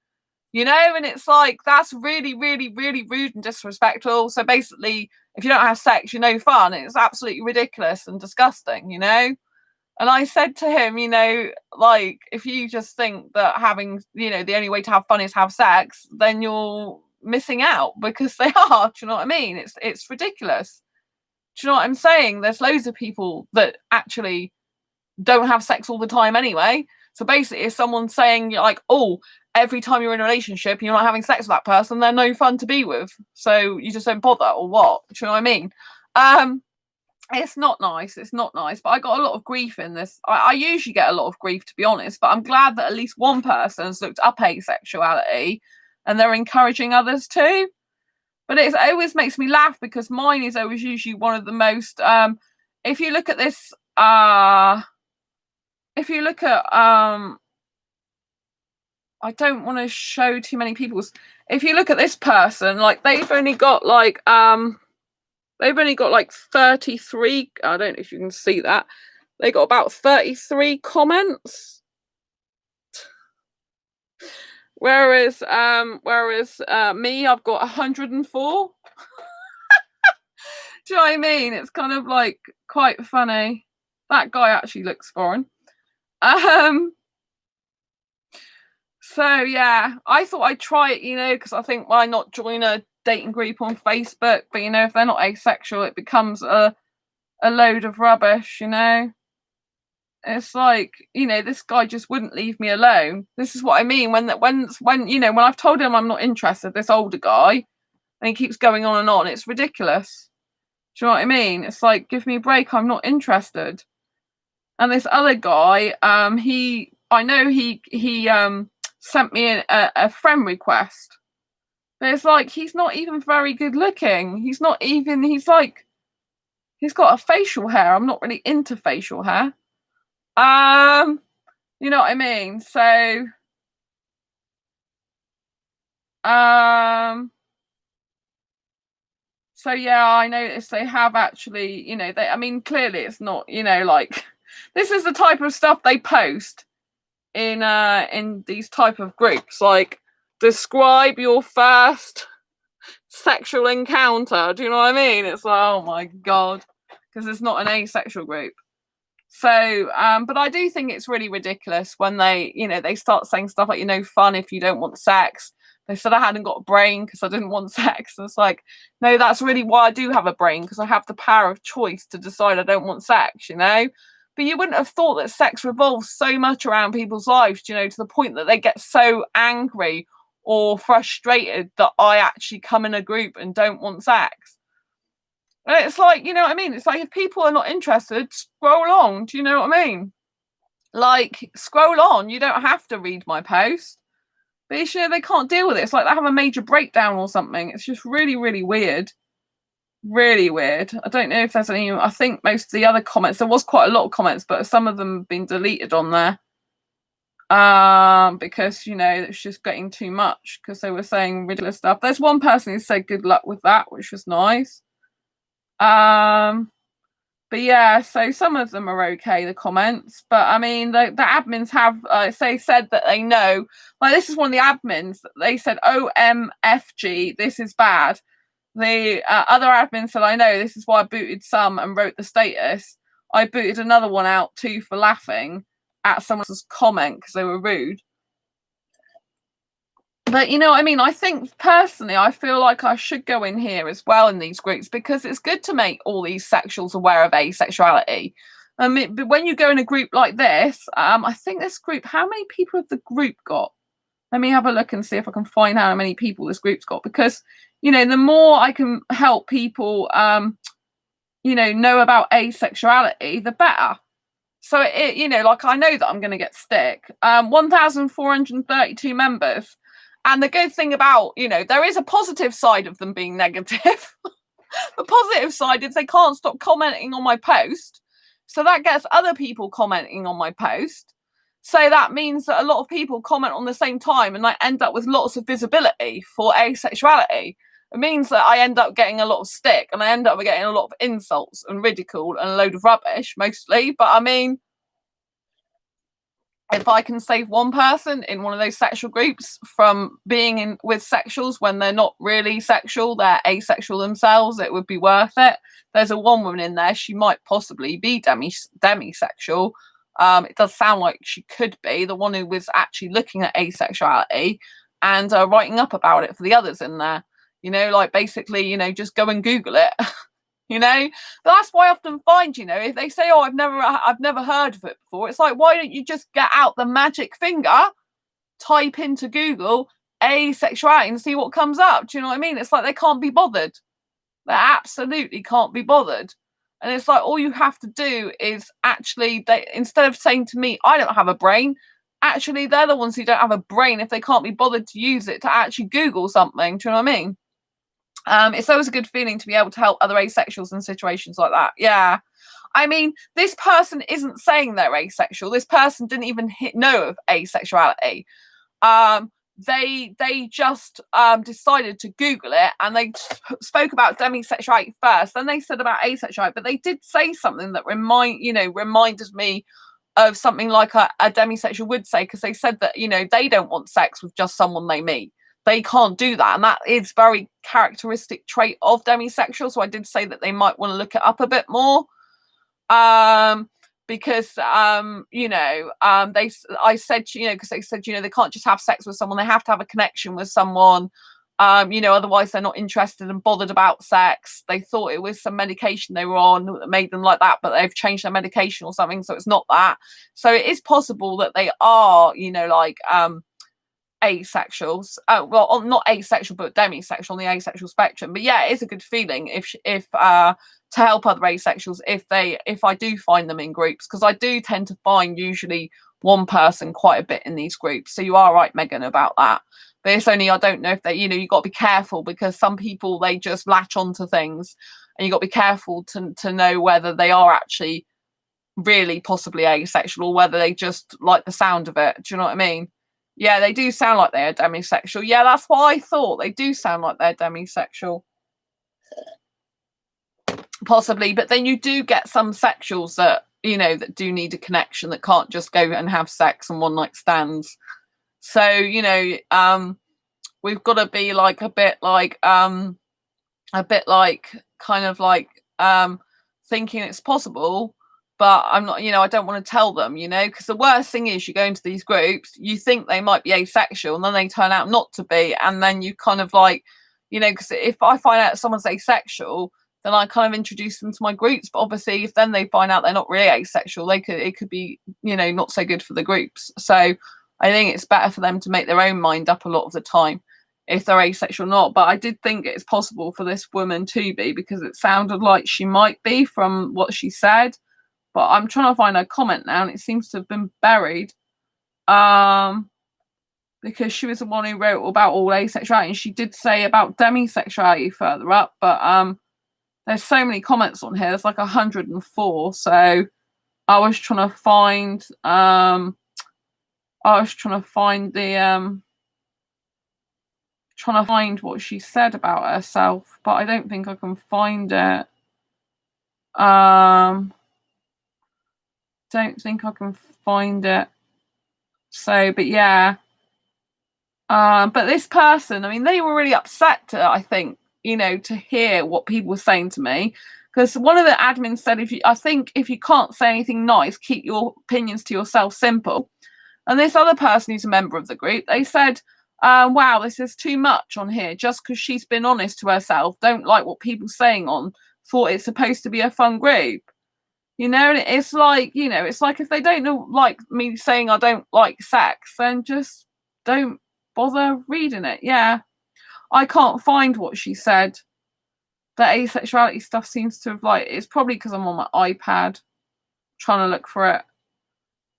Speaker 1: And it's like, that's really, really, really rude and disrespectful. So basically, if you don't have sex, you're no fun. It's absolutely ridiculous and disgusting, And I said to him, like, if you just think that having, the only way to have fun is have sex, then you're missing out, because they are. Do you know what I mean? It's ridiculous. Do you know what I'm saying? There's loads of people that actually don't have sex all the time anyway. So basically, if someone's saying, like, oh, every time you're in a relationship and you're not having sex with that person, they're no fun to be with. So you just don't bother, or what? Do you know what I mean? It's not nice. It's not nice. But I got a lot of grief in this. I usually get a lot of grief, to be honest. But I'm glad that at least one person's looked up asexuality and they're encouraging others too. But it always makes me laugh, because mine is always usually one of the most. If you look at this, if you look at, I don't want to show too many people's. If you look at this person, like, they've only got like 33. I don't know if you can see that. They got about 33 comments. Whereas me, I've got 104. Do you know what I mean? It's kind of like quite funny. That guy actually looks foreign. So yeah, I thought I'd try it, because I think, why not join a dating group on Facebook? But if they're not asexual, it becomes a load of rubbish. It's like, this guy just wouldn't leave me alone. This is what I mean when I've told him I'm not interested, this older guy, and he keeps going on and on. It's ridiculous. Do you know what I mean? It's like, give me a break. I'm not interested. And this other guy, I know he sent me a friend request, but it's like, he's not even very good looking. He's got a facial hair. I'm not really into facial hair. You know what I mean? So, so yeah, I noticed they have actually, clearly it's not, like, this is the type of stuff they post in these type of groups, like, describe your first sexual encounter. Do you know what I mean? It's like, oh my god, because it's not an asexual group. So, but I do think it's really ridiculous when they start saying stuff like, fun if you don't want sex. They said I hadn't got a brain because I didn't want sex. And it's like, no, that's really why I do have a brain, because I have the power of choice to decide I don't want sex, But you wouldn't have thought that sex revolves so much around people's lives, to the point that they get so angry or frustrated that I actually come in a group and don't want sex. And it's like, you know what I mean? It's like, if people are not interested, scroll on. Do you know what I mean? Like, scroll on. You don't have to read my post. But they can't deal with it. It's like they have a major breakdown or something. It's just really, really weird. Really weird. I don't know if there's any. I think most of the other comments, there was quite a lot of comments, but some of them have been deleted on there. Because it's just getting too much, because they were saying ridiculous stuff. There's one person who said good luck with that, which was nice. But yeah, so some of them are okay, the comments, but I mean, the admins have said that they know. Like, this is one of the admins. They said, OMFG, this is bad. The other admin said, I know, this is why I booted some and wrote the status. I booted another one out too for laughing at someone's comment because they were rude. But you know what I mean? I think personally, I feel like I should go in here as well in these groups, because it's good to make all these sexuals aware of asexuality. But when you go in a group like this, I think this group, how many people have the group got? Let me have a look and see if I can find out how many people this group's got, because, the more I can help people, know about asexuality, the better. So, like, I know that I'm going to get stick. 1,432 members. And the good thing about, there is a positive side of them being negative. The positive side is they can't stop commenting on my post. So that gets other people commenting on my post. So that means that a lot of people comment on the same time, and I end up with lots of visibility for asexuality. It means that I end up getting a lot of stick, and I end up getting a lot of insults and ridicule and a load of rubbish, mostly. But I mean, if I can save one person in one of those sexual groups from being in with sexuals when they're not really sexual, they're asexual themselves, it would be worth it. There's a one woman in there, she might possibly be demisexual. It does sound like she could be the one who was actually looking at asexuality and writing up about it for the others in there. You know, like basically, you know, just go and Google it. You know, but that's why I often find, you know, if they say, oh, I've never heard of it before, it's like, why don't you just get out the magic finger, type into Google asexuality and see what comes up? Do you know what I mean? It's like they can't be bothered. They absolutely can't be bothered. And it's like all you have to do is actually, instead of saying to me, I don't have a brain, actually they're the ones who don't have a brain if they can't be bothered to use it to actually Google something. Do you know what I mean? It's always a good feeling to be able to help other asexuals in situations like that. Yeah. I mean, this person isn't saying they're asexual. This person didn't even know of asexuality. They just decided to Google it, and they spoke about demisexuality first. Then they said about asexuality, but they did say something that reminded me of something like a demisexual would say, because they said that, you know, they don't want sex with just someone they meet. They can't do that, and that is very characteristic trait of demisexual. So I did say that they might want to look it up a bit more, because I said, you know, because they said, you know, they can't just have sex with someone; they have to have a connection with someone. You know, otherwise they're not interested and bothered about sex. They thought it was some medication they were on that made them like that, but they've changed their medication or something, so it's not that. So it is possible that they are, you know, like asexuals, well, not asexual but demisexual on the asexual spectrum. But yeah, it is a good feeling if to help other asexuals if I do find them in groups, because I do tend to find usually one person quite a bit in these groups. So you are right, Megan, about that. But it's only, I don't know if they, you know, you've got to be careful, because some people, they just latch onto things, and you've got to be careful to know whether they are actually really possibly asexual or whether they just like the sound of it. Do you know what I mean? Yeah, they do sound like they're demisexual. Yeah, that's what I thought. They do sound like they're demisexual. Possibly, but then you do get some sexuals that, you know, that do need a connection, that can't just go and have sex and one night stands. So, you know, we've got to be like a bit like kind of like thinking it's possible. But I'm not, you know, I don't want to tell them, you know, because the worst thing is you go into these groups, you think they might be asexual, and then they turn out not to be. And then you kind of like, you know, because if I find out someone's asexual, then I kind of introduce them to my groups. But obviously, if then they find out they're not really asexual, it could be, you know, not so good for the groups. So I think it's better for them to make their own mind up a lot of the time if they're asexual or not. But I did think it's possible for this woman to be, because it sounded like she might be from what she said. But I'm trying to find her comment now, and it seems to have been buried. Because she was the one who wrote about all asexuality, and she did say about demisexuality further up. But there's so many comments on here. There's like 104. So I was trying to find the trying to find what she said about herself, but I don't think I can find it. Don't think I can find it. So, but yeah. But this person, I mean, they were really upset to, I think, you know, to hear what people were saying to me. Because one of the admins said, if you can't say anything nice, keep your opinions to yourself, simple. And this other person who's a member of the group, they said, wow, this is too much on here. Just because she's been honest to herself, don't like what people saying on, thought it's supposed to be a fun group. You know, and it's like, you know, it's like if they don't know, like me saying I don't like sex, then just don't bother reading it. Yeah. I can't find what she said. The asexuality stuff seems to have, like, it's probably because I'm on my iPad trying to look for it.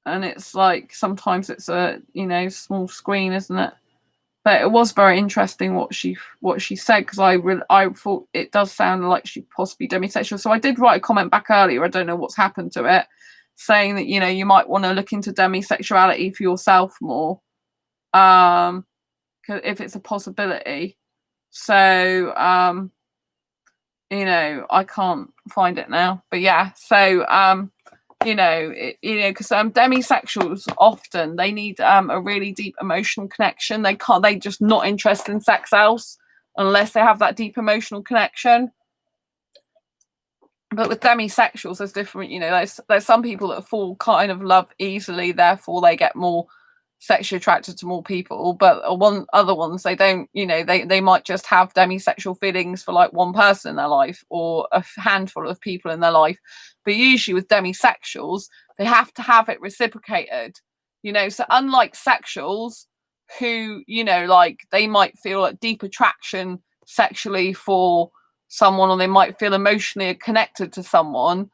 Speaker 1: And it's like, sometimes it's a, you know, small screen, isn't it? But it was very interesting what she said, because I thought it does sound like she possibly demisexual. So I did write a comment back earlier. I don't know what's happened to it, saying that, you know, you might want to look into demisexuality for yourself more, if it's a possibility. So you know, I can't find it now. But yeah, so because demisexuals often they need a really deep emotional connection. They just not interested in sex else unless they have that deep emotional connection. But with demisexuals, there's different, there's some people that fall kind of love easily, therefore they get more sexually attracted to more people. But other ones, they don't, they might just have demisexual feelings for like one person in their life or a handful of people in their life. But usually with demisexuals, they have to have it reciprocated, so unlike sexuals who, like they might feel a deep attraction sexually for someone, or they might feel emotionally connected to someone.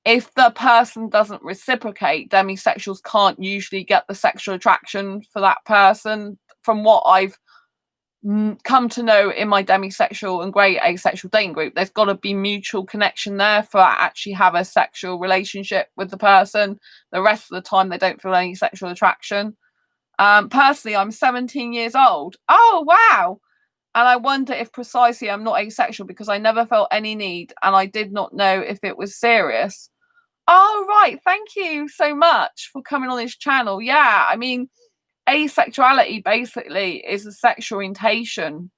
Speaker 1: If the person doesn't reciprocate, demisexuals can't usually get the sexual attraction for that person. From what I've come to know in my demisexual and great asexual dating group, there's got to be mutual connection there for actually have a sexual relationship with the person. The rest of the time they don't feel any sexual attraction. Personally, I'm 17 years old. Oh wow. And I wonder if precisely I'm not asexual because I never felt any need and I did not know if it was serious. Oh, right. Thank you so much for coming on this channel. Yeah, I mean, asexuality basically is a sexual orientation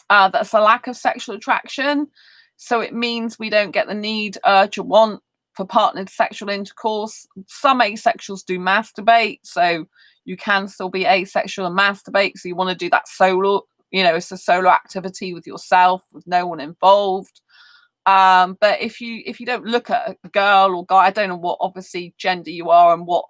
Speaker 1: that's a lack of sexual attraction. So it means we don't get the need, urge, or want for partnered sexual intercourse. Some asexuals do masturbate, so you can still be asexual and masturbate. So you want to do that solo. It's a solo activity with yourself, with no one involved. But if you don't look at a girl or guy, I don't know what obviously gender you are and what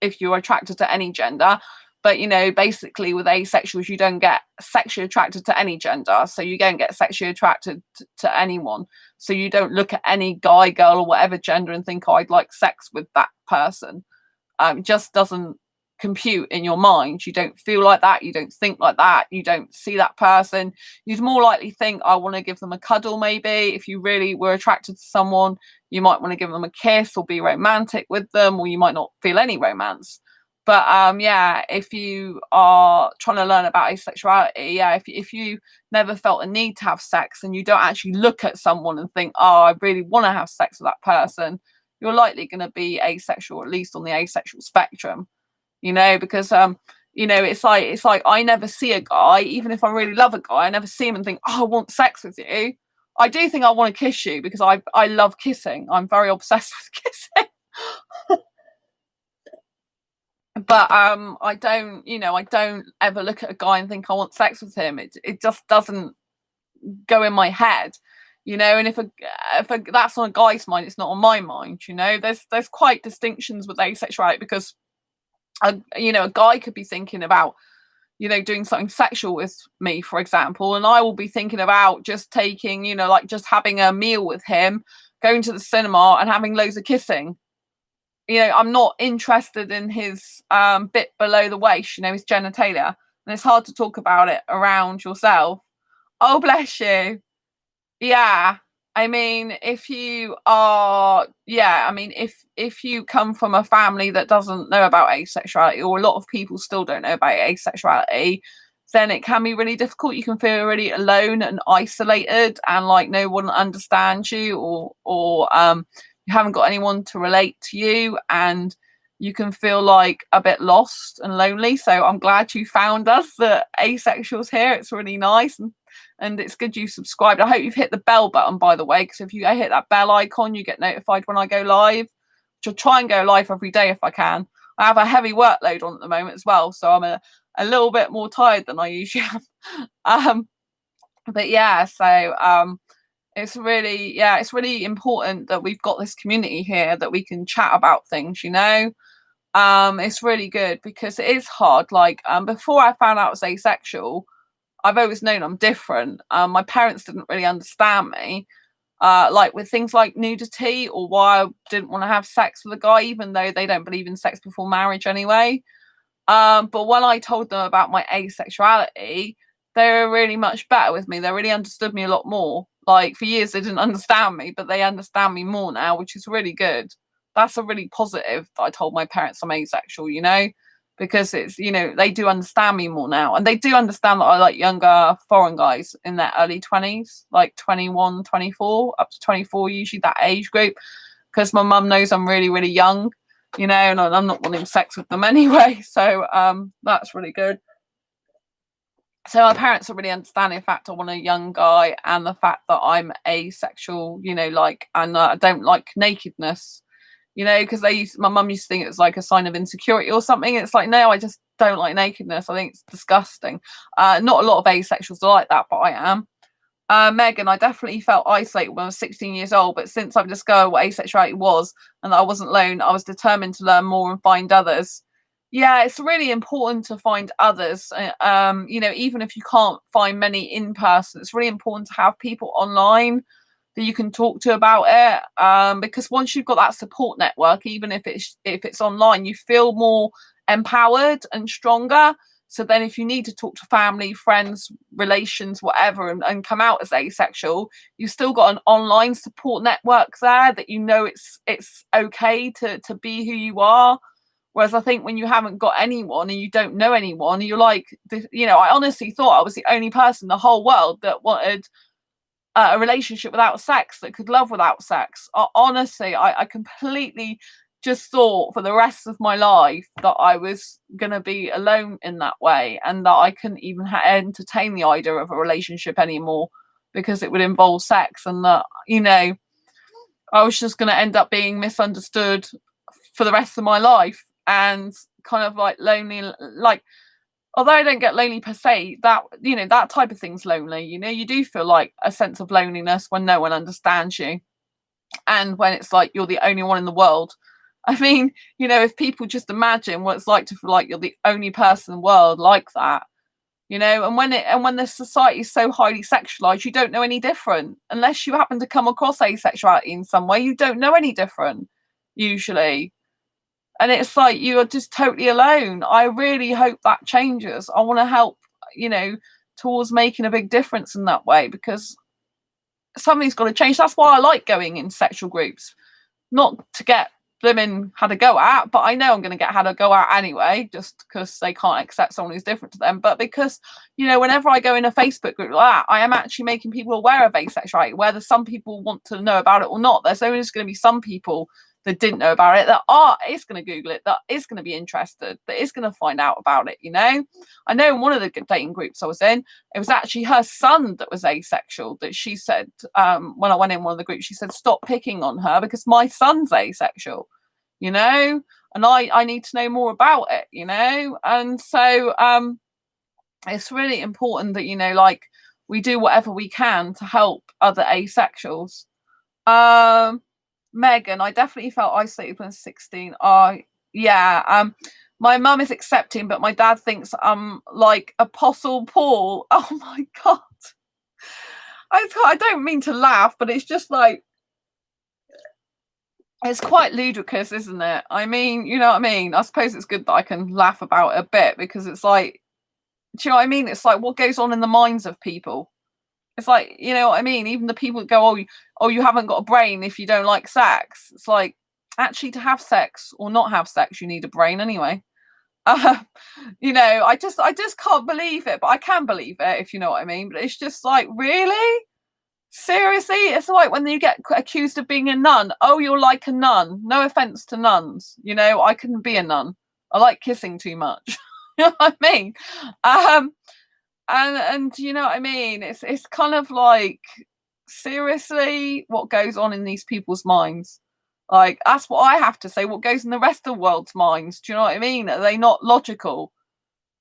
Speaker 1: if you're attracted to any gender, but basically with asexuals you don't get sexually attracted to any gender, so you don't get sexually attracted to anyone. So you don't look at any guy, girl, or whatever gender and think, oh, I'd like sex with that person. It just doesn't compute in your mind. You don't feel like that, you don't think like that, you don't see that person. You'd more likely think, I want to give them a cuddle. Maybe if you really were attracted to someone, you might want to give them a kiss or be romantic with them, or you might not feel any romance. But if you are trying to learn about asexuality, if you never felt a need to have sex and you don't actually look at someone and think, oh, I really want to have sex with that person, you're likely going to be asexual, at least on the asexual spectrum. Because it's like I never see a guy, even if I really love a guy, I never see him and think, oh, I want sex with you. I do think I want to kiss you because I love kissing. I'm very obsessed with kissing. But I don't ever look at a guy and think I want sex with him. It just doesn't go in my head. And if that's on a guy's mind, it's not on my mind. There's quite distinctions with asexuality, because a guy could be thinking about doing something sexual with me, for example, and I will be thinking about just taking just having a meal with him, going to the cinema and having loads of kissing. I'm not interested in his bit below the waist, his genitalia, and it's hard to talk about it around yourself. Oh, bless you. Yeah, I mean, if you are, if you come from a family that doesn't know about asexuality, or a lot of people still don't know about asexuality, then it can be really difficult. You can feel really alone and isolated, and like no one understands you, or you haven't got anyone to relate to you, and you can feel like a bit lost and lonely. So I'm glad you found us, the Asexuals here. It's really nice. And it's good you subscribed. I hope you've hit the bell button, by the way, because if you hit that bell icon, you get notified when I go live. Which I'll try and go live every day if I can. I have a heavy workload on at the moment as well, so I'm a little bit more tired than I usually am. But yeah, so it's really important that we've got this community here that we can chat about things. It's really good because it is hard. Like before I found out I was asexual, I've always known I'm different. My parents didn't really understand me, like with things like nudity, or why I didn't want to have sex with a guy, even though they don't believe in sex before marriage anyway. But when I told them about my asexuality, they were really much better with me. They really understood me a lot more. Like for years they didn't understand me, but they understand me more now, which is really good. That's a really positive that I told my parents I'm asexual, because it's, they do understand me more now, and they do understand that I like younger foreign guys in their early 20s, like 21, 24, up to 24, usually that age group, because my mum knows I'm really, really young, you know, and I'm not wanting sex with them anyway. So that's really good. So my parents are really understanding the fact I want a young guy, and the fact that I'm asexual, you know, like, and I don't like nakedness, you know, because my mum used to think it was like a sign of insecurity or something. It's like, no, I just don't like nakedness. I think it's disgusting. Not a lot of asexuals are like that, but I am. Megan, I definitely felt isolated when I was 16 years old, but since I've discovered what asexuality was and that I wasn't alone, I was determined to learn more and find others. Yeah, it's really important to find others. You know, even if you can't find many in person, it's really important to have people online that you can talk to about it. Because once you've got that support network, even if it's online, you feel more empowered and stronger. So then if you need to talk to family, friends, relations, whatever, and come out as asexual, you've still got an online support network there that you know it's okay to be who you are. Whereas I think when you haven't got anyone and you don't know anyone, you're like, you know, I honestly thought I was the only person in the whole world that wanted a relationship without sex, that could love without sex. Honestly, I completely just thought for the rest of my life that I was going to be alone in that way, and that I couldn't even entertain the idea of a relationship anymore because it would involve sex, and that, you know, I was just going to end up being misunderstood for the rest of my life and kind of like lonely. Like, although I don't get lonely per se, that, you know, that type of thing's lonely. You know, you do feel like a sense of loneliness when no one understands you, and when it's like you're the only one in the world. I mean, you know, if people just imagine what it's like to feel like you're the only person in the world like that, you know, and when the society is so highly sexualized, you don't know any different unless you happen to come across asexuality in some way. You don't know any different usually, and it's like you are just totally alone. I really hope that changes. I want to help, you know, towards making a big difference in that way, because something's got to change. That's why I like going in sexual groups, not to get them had a go at, but I know I'm going to get had a go at anyway, just because they can't accept someone who's different to them. But because, you know, whenever I go in a Facebook group like that, I am actually making people aware of asexuality, whether some people want to know about it or not. There's always going to be some people that didn't know about it that is going to Google it, that is going to be interested, that is going to find out about it, you know. I know in one of the dating groups I was in, it was actually her son that was asexual, that she said, when I went in one of the groups, she said, stop picking on her because my son's asexual, you know, and I need to know more about it, you know. And so it's really important that, you know, like, we do whatever we can to help other asexuals. Megan, I definitely felt isolated when I was 16. Yeah. My mum is accepting, but my dad thinks I'm like Apostle Paul. Oh my God. I don't mean to laugh, but it's just like, it's quite ludicrous, isn't it? I mean, you know what I mean? I suppose it's good that I can laugh about it a bit, because it's like, do you know what I mean? It's like, what goes on in the minds of people? It's like, you know what I mean? Even the people that go, you haven't got a brain if you don't like sex. It's like, actually, to have sex or not have sex, you need a brain anyway. Uh, you know, I just can't believe it, but I can believe it, if you know what I mean. But it's just like, really? Seriously? It's like when you get accused of being a nun. Oh, you're like a nun. No offense to nuns. You know, I couldn't be a nun. I like kissing too much. You know what I mean? And you know what I mean? It's kind of like, seriously, what goes on in these people's minds? Like, that's what I have to say. What goes in the rest of the world's minds? Do you know what I mean? Are they not logical?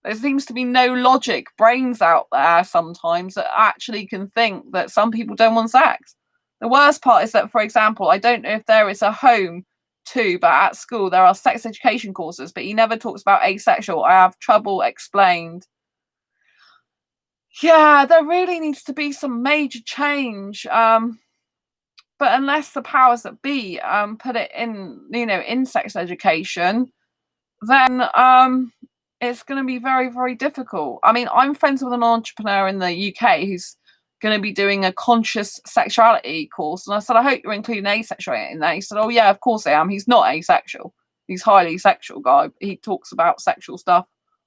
Speaker 1: There seems to be no logic brains out there sometimes that actually can think that some people don't want sex. The worst part is that, for example, I don't know if there is a home too, but at school there are sex education courses, but he never talks about asexual. I have trouble explained. Yeah, there really needs to be some major change. But unless the powers that be put it in, you know, in sex education, then it's going to be very, very difficult. I mean, I'm friends with an entrepreneur in the UK who's going to be doing a conscious sexuality course, and I said, I hope you're including asexuality in that. He said, oh yeah, of course I am. He's not asexual. He's highly sexual guy. He talks about sexual stuff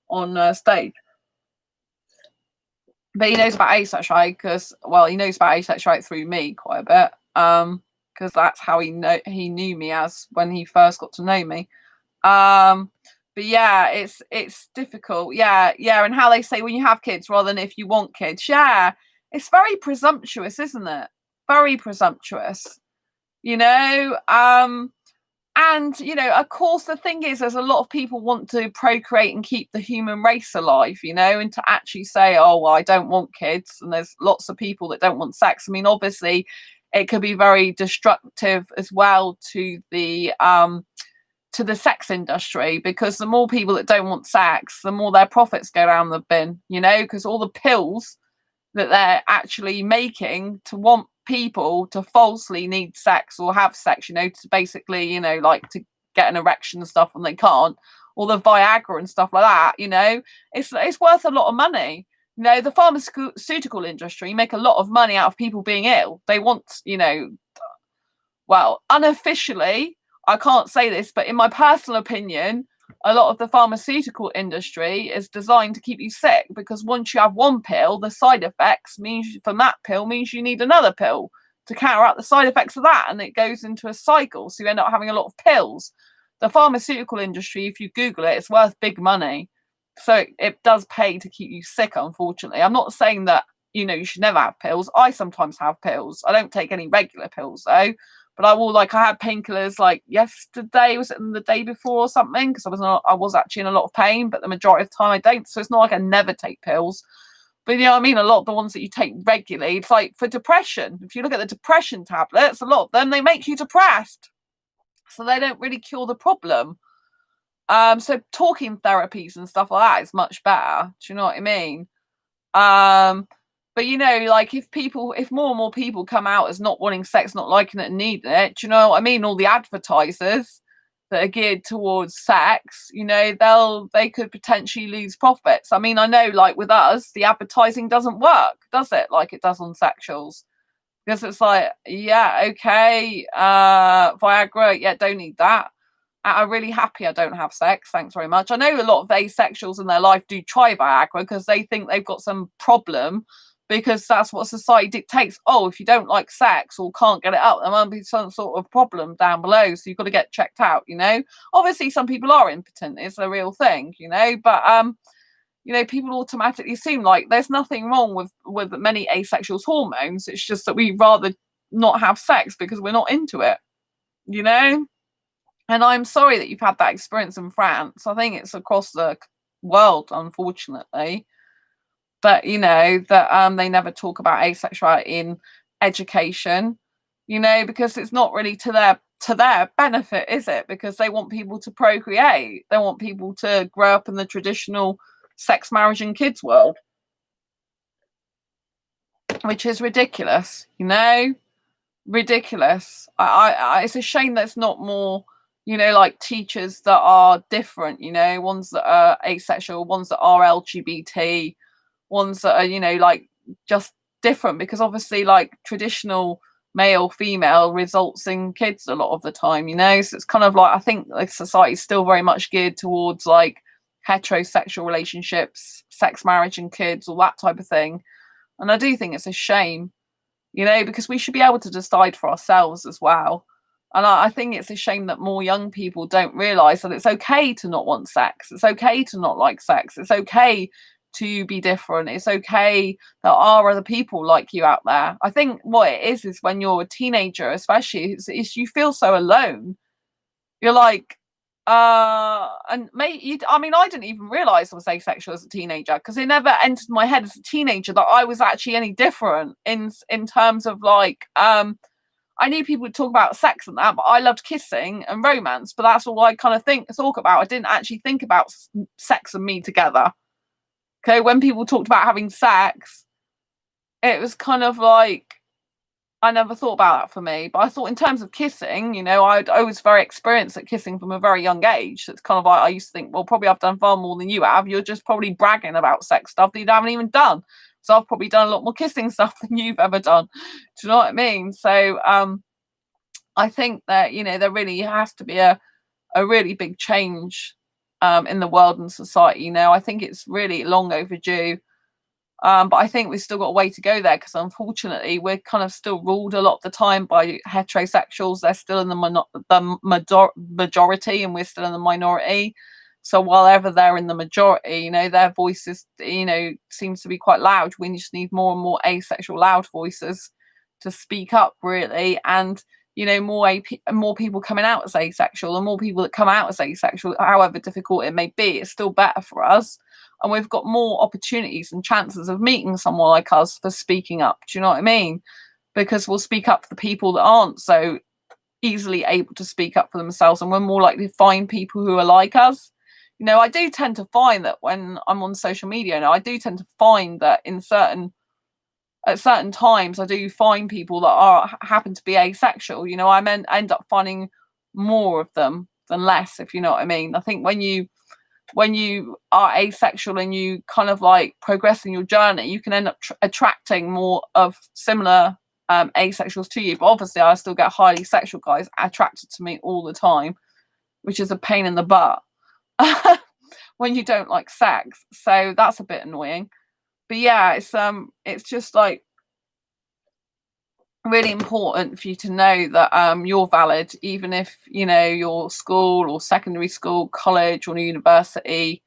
Speaker 1: on stage. But he knows about asexuality because, well, he knows about asexuality through me quite a bit. because that's how he knew me as when he first got to know me. But yeah, it's difficult. Yeah, and how they say when you have kids rather than if you want kids. Yeah, it's very presumptuous, isn't it? Very presumptuous. You know, and you know, of course, the thing is, there's a lot of people want to procreate and keep the human race alive. You know, and to actually say, oh, well, I don't want kids, and there's lots of people that don't want sex. I mean, obviously, it could be very destructive as well to the sex industry, because the more people that don't want sex, the more their profits go down the bin, you know, because all the pills that they're actually making to want people to falsely need sex or have sex, you know, to basically, you know, like to get an erection and stuff when they can't, all the Viagra and stuff like that, you know, it's worth a lot of money. You know, the pharmaceutical industry make a lot of money out of people being ill. They want, you know, well, unofficially, I can't say this, but in my personal opinion, a lot of the pharmaceutical industry is designed to keep you sick, because once you have one pill, the side effects from that pill means you need another pill to counteract the side effects of that, and it goes into a cycle. So you end up having a lot of pills. The pharmaceutical industry, if you Google it, it's worth big money. So it does pay to keep you sick, unfortunately. I'm not saying that, you know, you should never have pills. I sometimes have pills. I don't take any regular pills though. But I will, like, I had painkillers like yesterday, was it the day before or something? Because I was actually in a lot of pain, but the majority of the time I don't. So it's not like I never take pills. But you know what I mean? A lot of the ones that you take regularly, it's like for depression. If you look at the depression tablets, a lot of them, they make you depressed. So they don't really cure the problem. So talking therapies and stuff like that is much better. Do you know what I mean? But you know, like if more and more people come out as not wanting sex, not liking it and needing it, do you know what I mean? All the advertisers that are geared towards sex, you know, they could potentially lose profits. I mean, I know, like with us, the advertising doesn't work, does it? Like it does on Sexuals. Because it's like, yeah, okay, Viagra, yeah, don't need that. I'm really happy I don't have sex. Thanks very much. I know a lot of asexuals in their life do try Viagra because they think they've got some problem, because that's what society dictates. Oh, if you don't like sex or can't get it up, there might be some sort of problem down below. So you've got to get checked out, you know. Obviously, some people are impotent. It's a real thing, you know. But you know, people automatically assume like there's nothing wrong with many asexuals' hormones. It's just that we rather not have sex because we're not into it, you know. And I'm sorry that you've had that experience in France. I think it's across the world, unfortunately. But you know that they never talk about asexuality in education, you know, because it's not really to their benefit, is it? Because they want people to procreate. They want people to grow up in the traditional sex, marriage, and kids world, which is ridiculous, you know, ridiculous. It's a shame that it's not more, you know, like teachers that are different, you know, ones that are asexual, ones that are LGBT, ones that are, you know, like just different, because obviously like traditional male female results in kids a lot of the time, you know. So it's kind of like, I think like society's still very much geared towards like heterosexual relationships, sex, marriage, and kids, all that type of thing. And I do think it's a shame, you know, because we should be able to decide for ourselves as well. And I think it's a shame that more young people don't realise that it's okay to not want sex. It's okay to not like sex. It's okay to be different. It's okay, there are other people like you out there. I think what it is when you're a teenager, especially, is you feel so alone. You're like, and mate, I mean, I didn't even realize I was asexual as a teenager, because it never entered my head as a teenager that I was actually any different in terms of like, I knew people would talk about sex and that, but I loved kissing and romance, but that's all I kind of talk about. I didn't actually think about sex and me together. Okay, when people talked about having sex, it was kind of like, I never thought about that for me. But I thought in terms of kissing, you know, I was very experienced at kissing from a very young age. So it's kind of like, I used to think, well, probably I've done far more than you have. You're just probably bragging about sex stuff that you haven't even done. So I've probably done a lot more kissing stuff than you've ever done. Do you know what I mean? So I think that, you know, there really has to be a really big change in the world and society. You know, I think it's really long overdue. But I think we've still got a way to go there, because unfortunately we're kind of still ruled a lot of the time by heterosexuals. They're still in the majority, and we're still in the minority. So while ever they're in the majority, you know, their voices, you know, seems to be quite loud. We just need more and more asexual loud voices to speak up, really. And you know, more people coming out as asexual, and more people that come out as asexual, however difficult it may be, it's still better for us. And we've got more opportunities and chances of meeting someone like us for speaking up. Do you know what I mean? Because we'll speak up for the people that aren't so easily able to speak up for themselves, and we're more likely to find people who are like us. You know, I do tend to find that when I'm on social media now, I do tend to find that at certain times I do find people that happen to be asexual. You know, end up finding more of them than less, if you know what I mean. I think when you are asexual and you kind of like progress in your journey, you can end up attracting more of similar asexuals to you. But obviously I still get highly sexual guys attracted to me all the time, which is a pain in the butt when you don't like sex. So that's a bit annoying. But yeah, it's just like really important for you to know that you're valid, even if, you know, your school or secondary school, college or university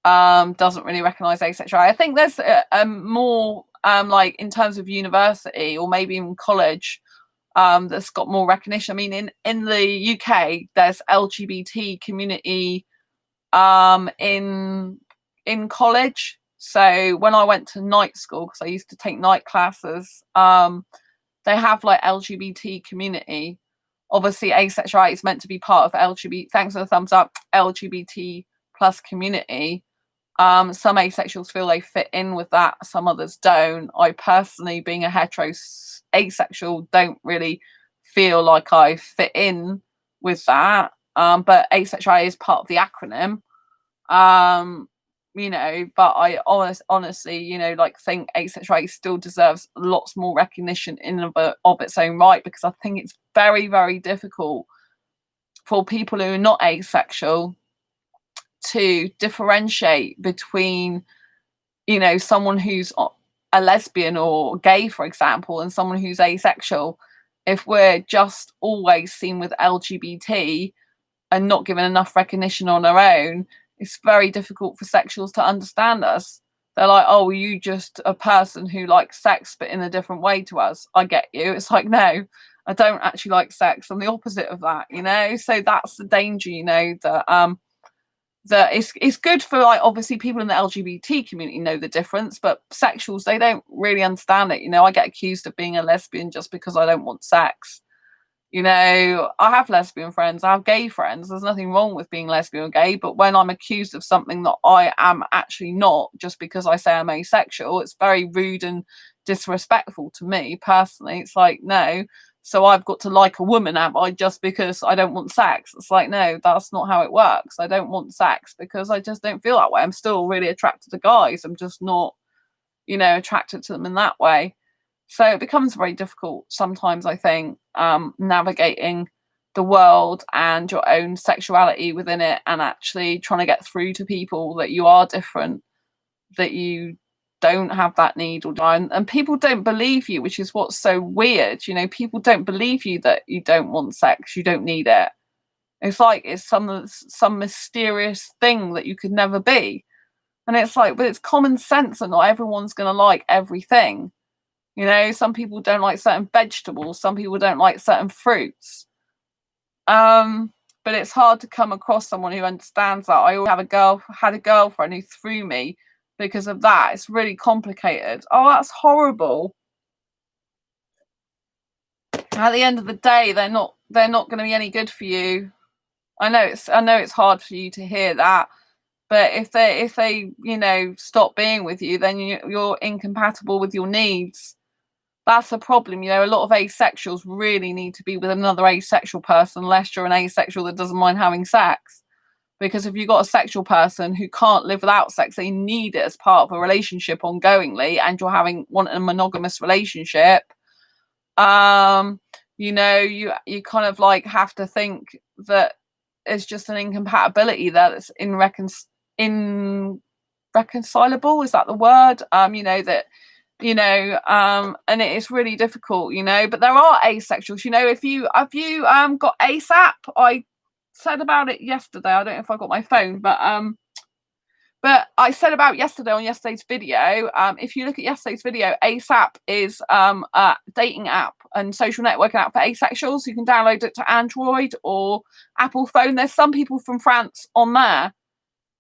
Speaker 1: doesn't really recognize asexuality. I think there's more like in terms of university or maybe even college that's got more recognition. I mean, in the UK there's LGBT community in college. So when I went to night school, because I used to take night classes, they have like LGBT community. Obviously asexuality is meant to be part of LGBT, thanks for the thumbs up, LGBT plus community. Some asexuals feel they fit in with that, some others don't. I personally, being a asexual, don't really feel like I fit in with that. But asexuality is part of the acronym. You know, but I honestly, you know, like think asexuality still deserves lots more recognition in of its own right, because I think it's very, very difficult for people who are not asexual to differentiate between, you know, someone who's a lesbian or gay, for example, and someone who's asexual. If we're just always seen with LGBT and not given enough recognition on our own, it's very difficult for sexuals to understand us. They're like, oh, you just a person who likes sex but in a different way to us. I get you. It's like, no, I don't actually like sex. I'm the opposite of that, you know. So that's the danger, you know, that it's good for, like, obviously people in the LGBT community know the difference, but sexuals, they don't really understand it. You know, I get accused of being a lesbian just because I don't want sex. You know, I have lesbian friends, I have gay friends. There's nothing wrong with being lesbian or gay, but when I'm accused of something that I am actually not, just because I say I'm asexual, it's very rude and disrespectful to me personally. It's like, no, so I've got to like a woman, am I, just because I don't want sex? It's like, no, that's not how it works. I don't want sex because I just don't feel that way. I'm still really attracted to guys. I'm just not, you know, attracted to them in that way. So it becomes very difficult sometimes, I think, navigating the world and your own sexuality within it, and actually trying to get through to people that you are different, that you don't have that need or desire. And people don't believe you, which is what's so weird. You know, people don't believe you that you don't want sex, you don't need it. It's like it's some mysterious thing that you could never be. And it's like, but it's common sense that not everyone's going to like everything. You know, some people don't like certain vegetables, some people don't like certain fruits. But it's hard to come across someone who understands that. I had a girlfriend who threw me because of that. It's really complicated. Oh, that's horrible. At the end of the day, they're not going to be any good for you. I know it's hard for you to hear that, but if they you know, stop being with you, then you're incompatible with your needs. That's a problem. You know, a lot of asexuals really need to be with another asexual person, unless you're an asexual that doesn't mind having sex. Because if you've got a sexual person who can't live without sex, they need it as part of a relationship ongoingly, and you're wanting a monogamous relationship, you know, you kind of like have to think that it's just an incompatibility that's reconcilable, is that the word? You know, that, you know, and it is really difficult, you know, but there are asexuals, you know. If you have you got ASAP, I said about it yesterday, I don't know if I got my phone, but I said about yesterday on yesterday's video, if you look at yesterday's video, ASAP is a dating app and social networking app for asexuals. You can download it to Android or Apple phone. There's some people from France on there.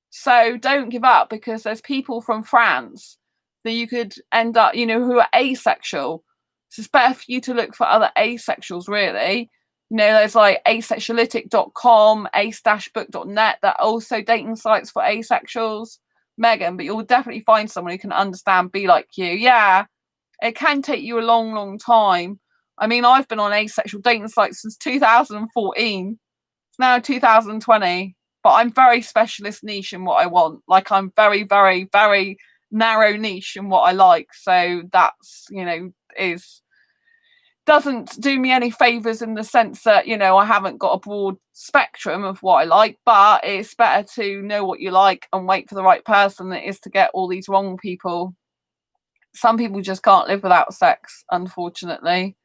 Speaker 1: So don't give up, because there's people from France that you could end up, you know, who are asexual. So it's better for you to look for other asexuals, really. You know, there's like asexuality.com, ace-book.net, that are also dating sites for asexuals, Megan, but you'll definitely find someone who can understand, be like you. Yeah, it can take you a long, long time. I mean, I've been on asexual dating sites since 2014. It's now 2020, but I'm very specialist niche in what I want. Like, I'm very, very, very narrow niche in what I like. So that's, you know, doesn't do me any favors in the sense that, you know, I haven't got a broad spectrum of what I like, but it's better to know what you like and wait for the right person than it is to get all these wrong people. Some people just can't live without sex, unfortunately.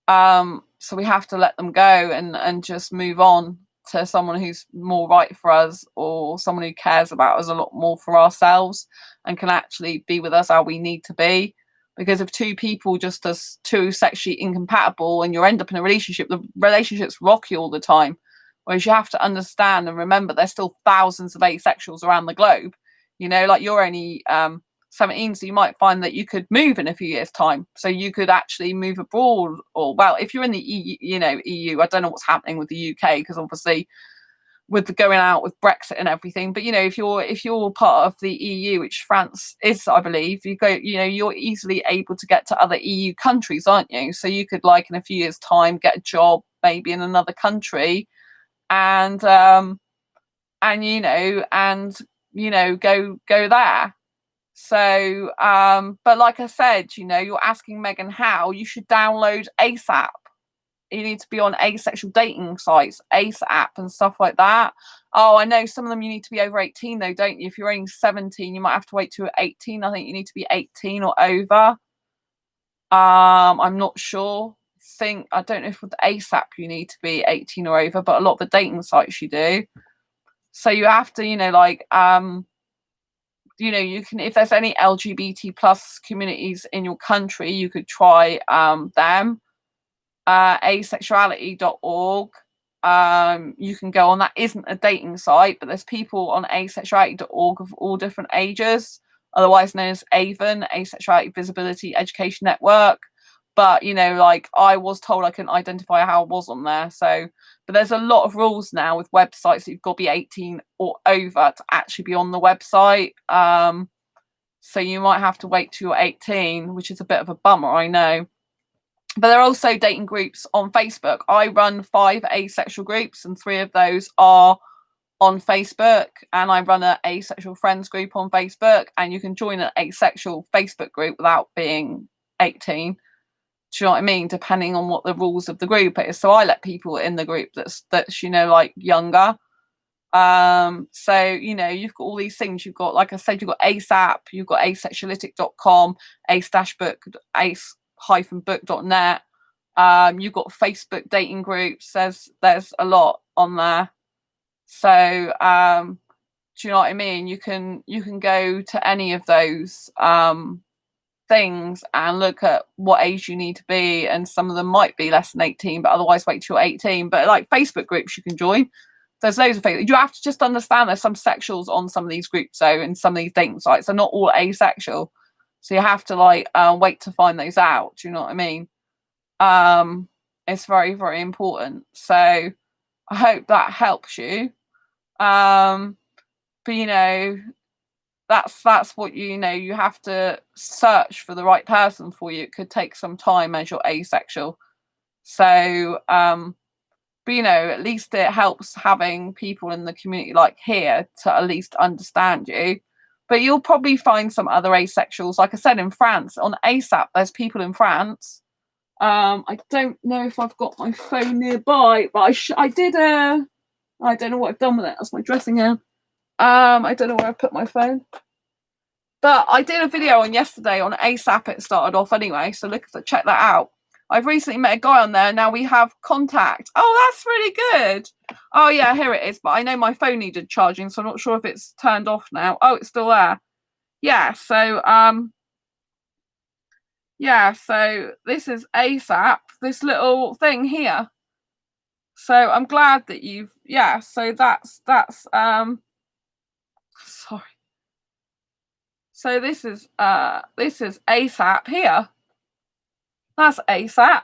Speaker 1: So we have to let them go and just move on to someone who's more right for us, or someone who cares about us a lot more for ourselves and can actually be with us how we need to be. Because if two people just as too sexually incompatible and you end up in a relationship, the relationship's rocky all the time. Whereas you have to understand and remember there's still thousands of asexuals around the globe. You know, like, you're only 17, so you might find that you could move in a few years' time. So you could actually move abroad, or, well, if you're in the EU, you know, EU, I don't know what's happening with the UK, because obviously with the going out with Brexit and everything. But, you know, if you're part of the EU, which France is, I believe, you go, you know, you're easily able to get to other EU countries, aren't you? So you could, like, in a few years' time, get a job maybe in another country, and you know, go there. So, but like I said, you know, you're asking Megan how. You should download ASAP. You need to be on asexual dating sites, Ace app and stuff like that. Oh, I know some of them you need to be over 18 though, don't you? If you're only 17, you might have to wait till 18. I think you need to be 18 or over. I'm not sure. I don't know if with the Ace app you need to be 18 or over, but a lot of the dating sites you do. So you have to, you know, like, you know, you can, if there's any LGBT plus communities in your country, you could try them. Asexuality.org. You can go on. That isn't a dating site, but there's people on asexuality.org of all different ages, otherwise known as AVEN, Asexuality Visibility Education Network. But, you know, like, I was told I couldn't identify how I was on there. So, but there's a lot of rules now with websites that you've got to be 18 or over to actually be on the website. So you might have to wait till you're 18, which is a bit of a bummer, I know. But there are also dating groups on Facebook. I run 5 asexual groups, and 3 of those are on Facebook. And I run an asexual friends group on Facebook. And you can join an asexual Facebook group without being 18. Do you know what I mean? Depending on what the rules of the group is. So I let people in the group that's you know, like, younger. So, you know, you've got all these things. You've got, like I said, you've got ASAP, you've got asexuality.com, ace-book, ace-book.net. You've got Facebook dating groups. There's a lot on there. So, do you know what I mean? You can go to any of those things and look at what age you need to be, and some of them might be less than 18, but otherwise wait till 18. But like Facebook groups you can join. There's loads of Facebook. You have to just understand there's some sexuals on some of these groups, though, and some of these dating sites are not all asexual. So you have to, like, wait to find those out. Do you know what I mean? It's very, very important. So I hope that helps you. But, you know, that's what, you know, you have to search for the right person for you. It could take some time as you're asexual. So, but, you know, at least it helps having people in the community like here to at least understand you. But you'll probably find some other asexuals. Like I said, in France, on ASAP, there's people in France. I don't know if I've got my phone nearby, but I did I don't know what I've done with it. That's my dressing gown. I don't know where I put my phone. But I did a video on yesterday on ASAP. It started off anyway, so check that out. I've recently met a guy on there. Now we have contact. Oh, that's really good. Oh yeah, here it is. But I know my phone needed charging, so I'm not sure if it's turned off now. Oh, it's still there. Yeah. So yeah. So this is ASAP. This little thing here. So I'm glad that you've. Yeah. So that's sorry. So this is ASAP here. That's ASAP.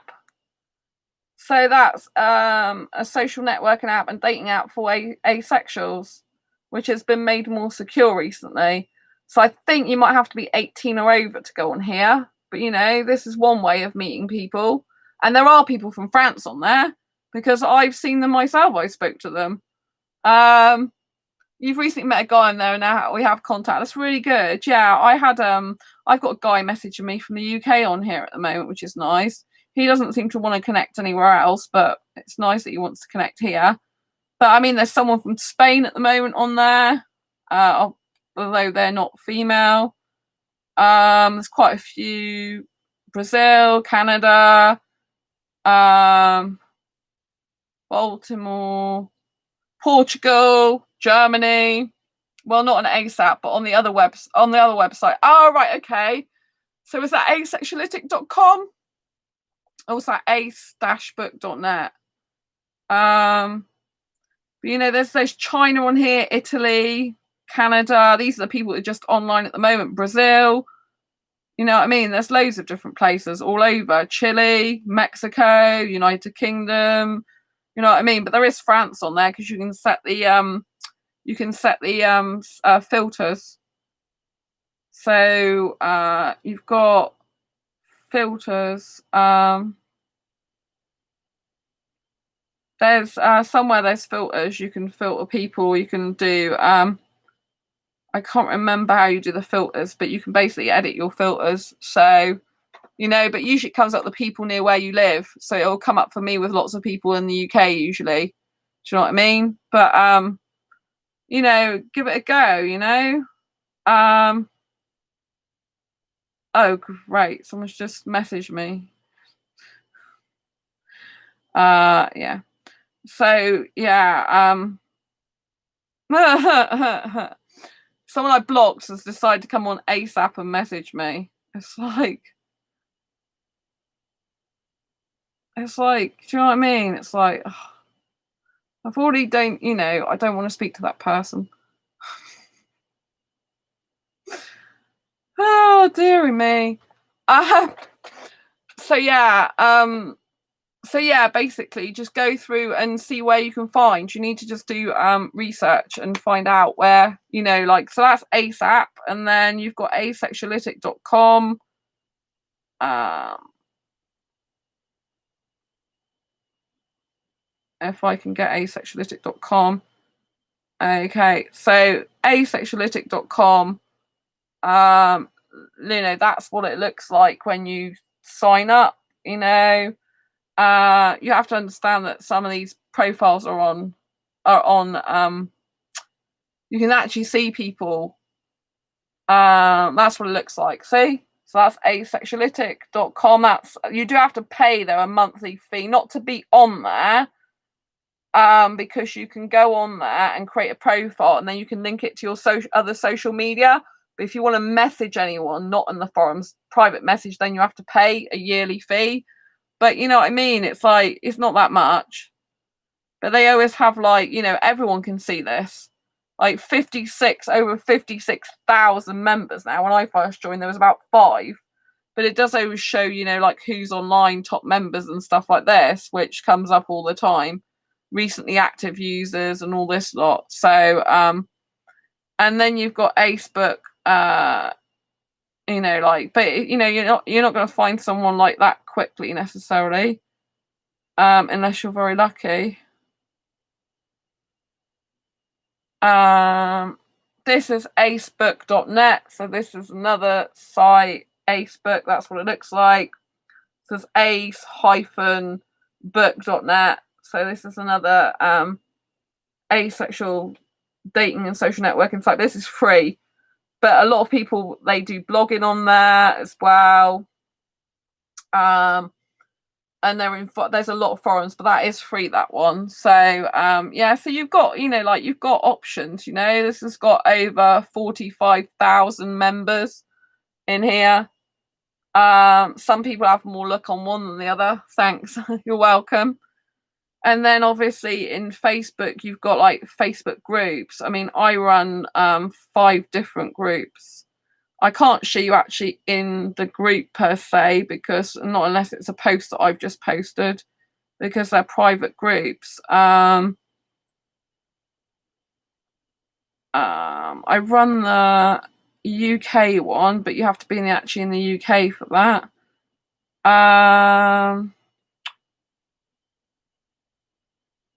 Speaker 1: So that's a social networking app and dating app for asexuals, which has been made more secure recently. So I think you might have to be 18 or over to go on here. But you know, this is one way of meeting people. And there are people from France on there because I've seen them myself. I spoke to them. You've recently met a guy on there and now we have contact. That's really good. Yeah, I've got a guy messaging me from the UK on here at the moment, which is nice. He doesn't seem to want to connect anywhere else, but it's nice that he wants to connect here. But I mean, there's someone from Spain at the moment on there, although they're not female. There's quite a few. Brazil, Canada, Baltimore, Portugal, Germany. Well, not an ASAP, but on the other website. Oh, right, okay. So is that asexuality.com? Or is that ace-book.net? But you know, there's China on here, Italy, Canada. These are the people that are just online at the moment. Brazil. You know what I mean? There's loads of different places all over. Chile, Mexico, United Kingdom. You know what I mean? But there is France on there because you can set the filters. So you've got filters. There's somewhere there's filters. You can filter people. You can do I can't remember how you do the filters, but you can basically edit your filters. So, you know, but usually it comes up the people near where you live. So it'll come up for me with lots of people in the UK usually. Do you know what I mean? But you know, give it a go, you know. Oh great, someone's just messaged me. Yeah. So yeah, someone I blocked has decided to come on ASAP and message me. It's like, do you know what I mean? It's like, I've already don't, you know, I don't want to speak to that person. Oh, dearie me. So yeah, basically just go through and see where you can find. You need to just do research and find out where, you know, like, so that's ASAP, and then you've got asexuality.com. If I can get asexuality.com. Okay, so asexuality.com, you know, that's what it looks like when you sign up, you know. You have to understand that some of these profiles are on you can actually see people. That's what it looks like. See? So that's asexuality.com. That's, you do have to pay though a monthly fee, not to be on there. Because you can go on there and create a profile and then you can link it to your other social media. But if you want to message anyone, not in the forums, private message, then you have to pay a yearly fee. But you know what I mean? It's like, it's not that much. But they always have, like, you know, everyone can see this. Like over 56,000 members now. When I first joined, there was about 5. But it does always show, you know, like who's online, top members and stuff like this, which comes up all the time. Recently active users and all this lot. So and then you've got Facebook, you know, like, but you know, you're not going to find someone like that quickly necessarily, unless you're very lucky. This is acebook.net, so this is another site. Acebook, that's what it looks like. This is ace-book.net. So this is another asexual dating and social networking site. This is free, but a lot of people, they do blogging on there as well. And there's a lot of forums, but that is free, that one. So yeah, so you've got, you know, like you've got options, you know. This has got over 45,000 members in here. Some people have more luck on one than the other. Thanks. You're welcome. And then obviously in Facebook, you've got like Facebook groups. I mean, I run 5 different groups. I can't show you actually in the group per se, because not unless it's a post that I've just posted, because they're private groups. I run the UK one, but you have to be actually in the UK for that.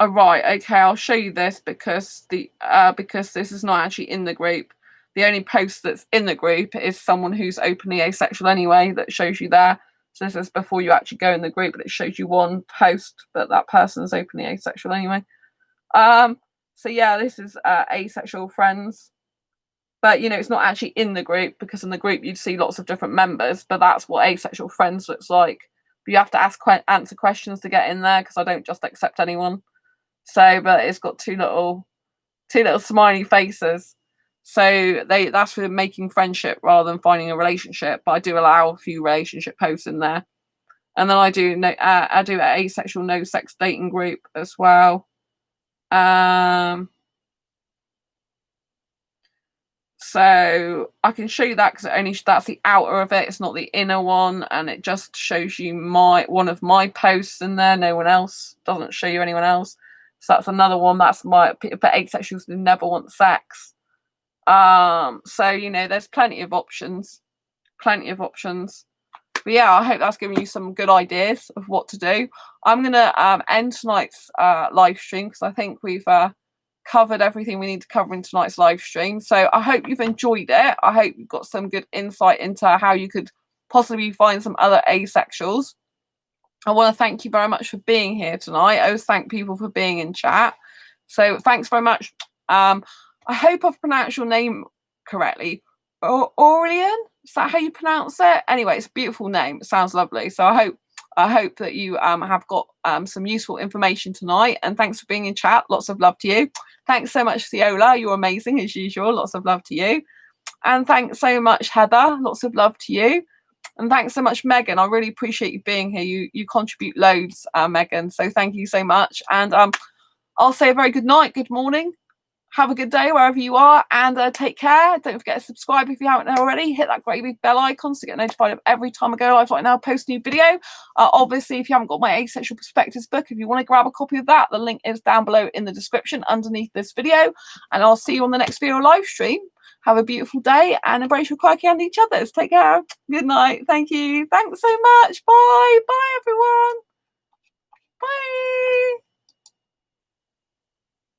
Speaker 1: Oh, right, okay, I'll show you this because this is not actually in the group. The only post that's in the group is someone who's openly asexual anyway, that shows you there. So this is before you actually go in the group, but it shows you one post, but that person is openly asexual anyway. So yeah, this is asexual friends. But you know, it's not actually in the group, because in the group you'd see lots of different members, but that's what asexual friends looks like. But you have to answer questions to get in there, because I don't just accept anyone. So, but it's got two little smiley faces. So that's for making friendship rather than finding a relationship. But I do allow a few relationship posts in there. And then I do an asexual no sex dating group as well. So I can show you that, because that's the outer of it. It's not the inner one, and it just shows you one of my posts in there. No one else, doesn't show you anyone else. So that's another one. That's for asexuals who never want sex. So you know, there's plenty of options. But yeah, I hope that's given you some good ideas of what to do. I'm gonna end tonight's live stream, because I think we've covered everything we need to cover in tonight's live stream. So I hope you've enjoyed it. I hope you've got some good insight into how you could possibly find some other asexuals. I want to thank you very much for being here tonight. I always thank people for being in chat. So thanks very much. I hope I've pronounced your name correctly. Aurelian? Is that how you pronounce it? Anyway, it's a beautiful name. It sounds lovely. So I hope that you have got some useful information tonight. And thanks for being in chat. Lots of love to you. Thanks so much, Theola. You're amazing as usual. Lots of love to you. And thanks so much, Heather. Lots of love to you. And thanks so much, Megan. I really appreciate you being here. You contribute loads, Megan. So thank you so much. And I'll say a very good night, good morning. Have a good day wherever you are, and take care. Don't forget to subscribe if you haven't already. Hit that great big bell icon to get notified of every time I go live right now, post a new video. Obviously, if you haven't got my Asexual Perspectives book, if you want to grab a copy of that, the link is down below in the description underneath this video. And I'll see you on the next video live stream. Have a beautiful day and embrace your quirky and each other's. Take care. Good night. Thank you. Thanks so much. Bye. Bye, everyone. Bye.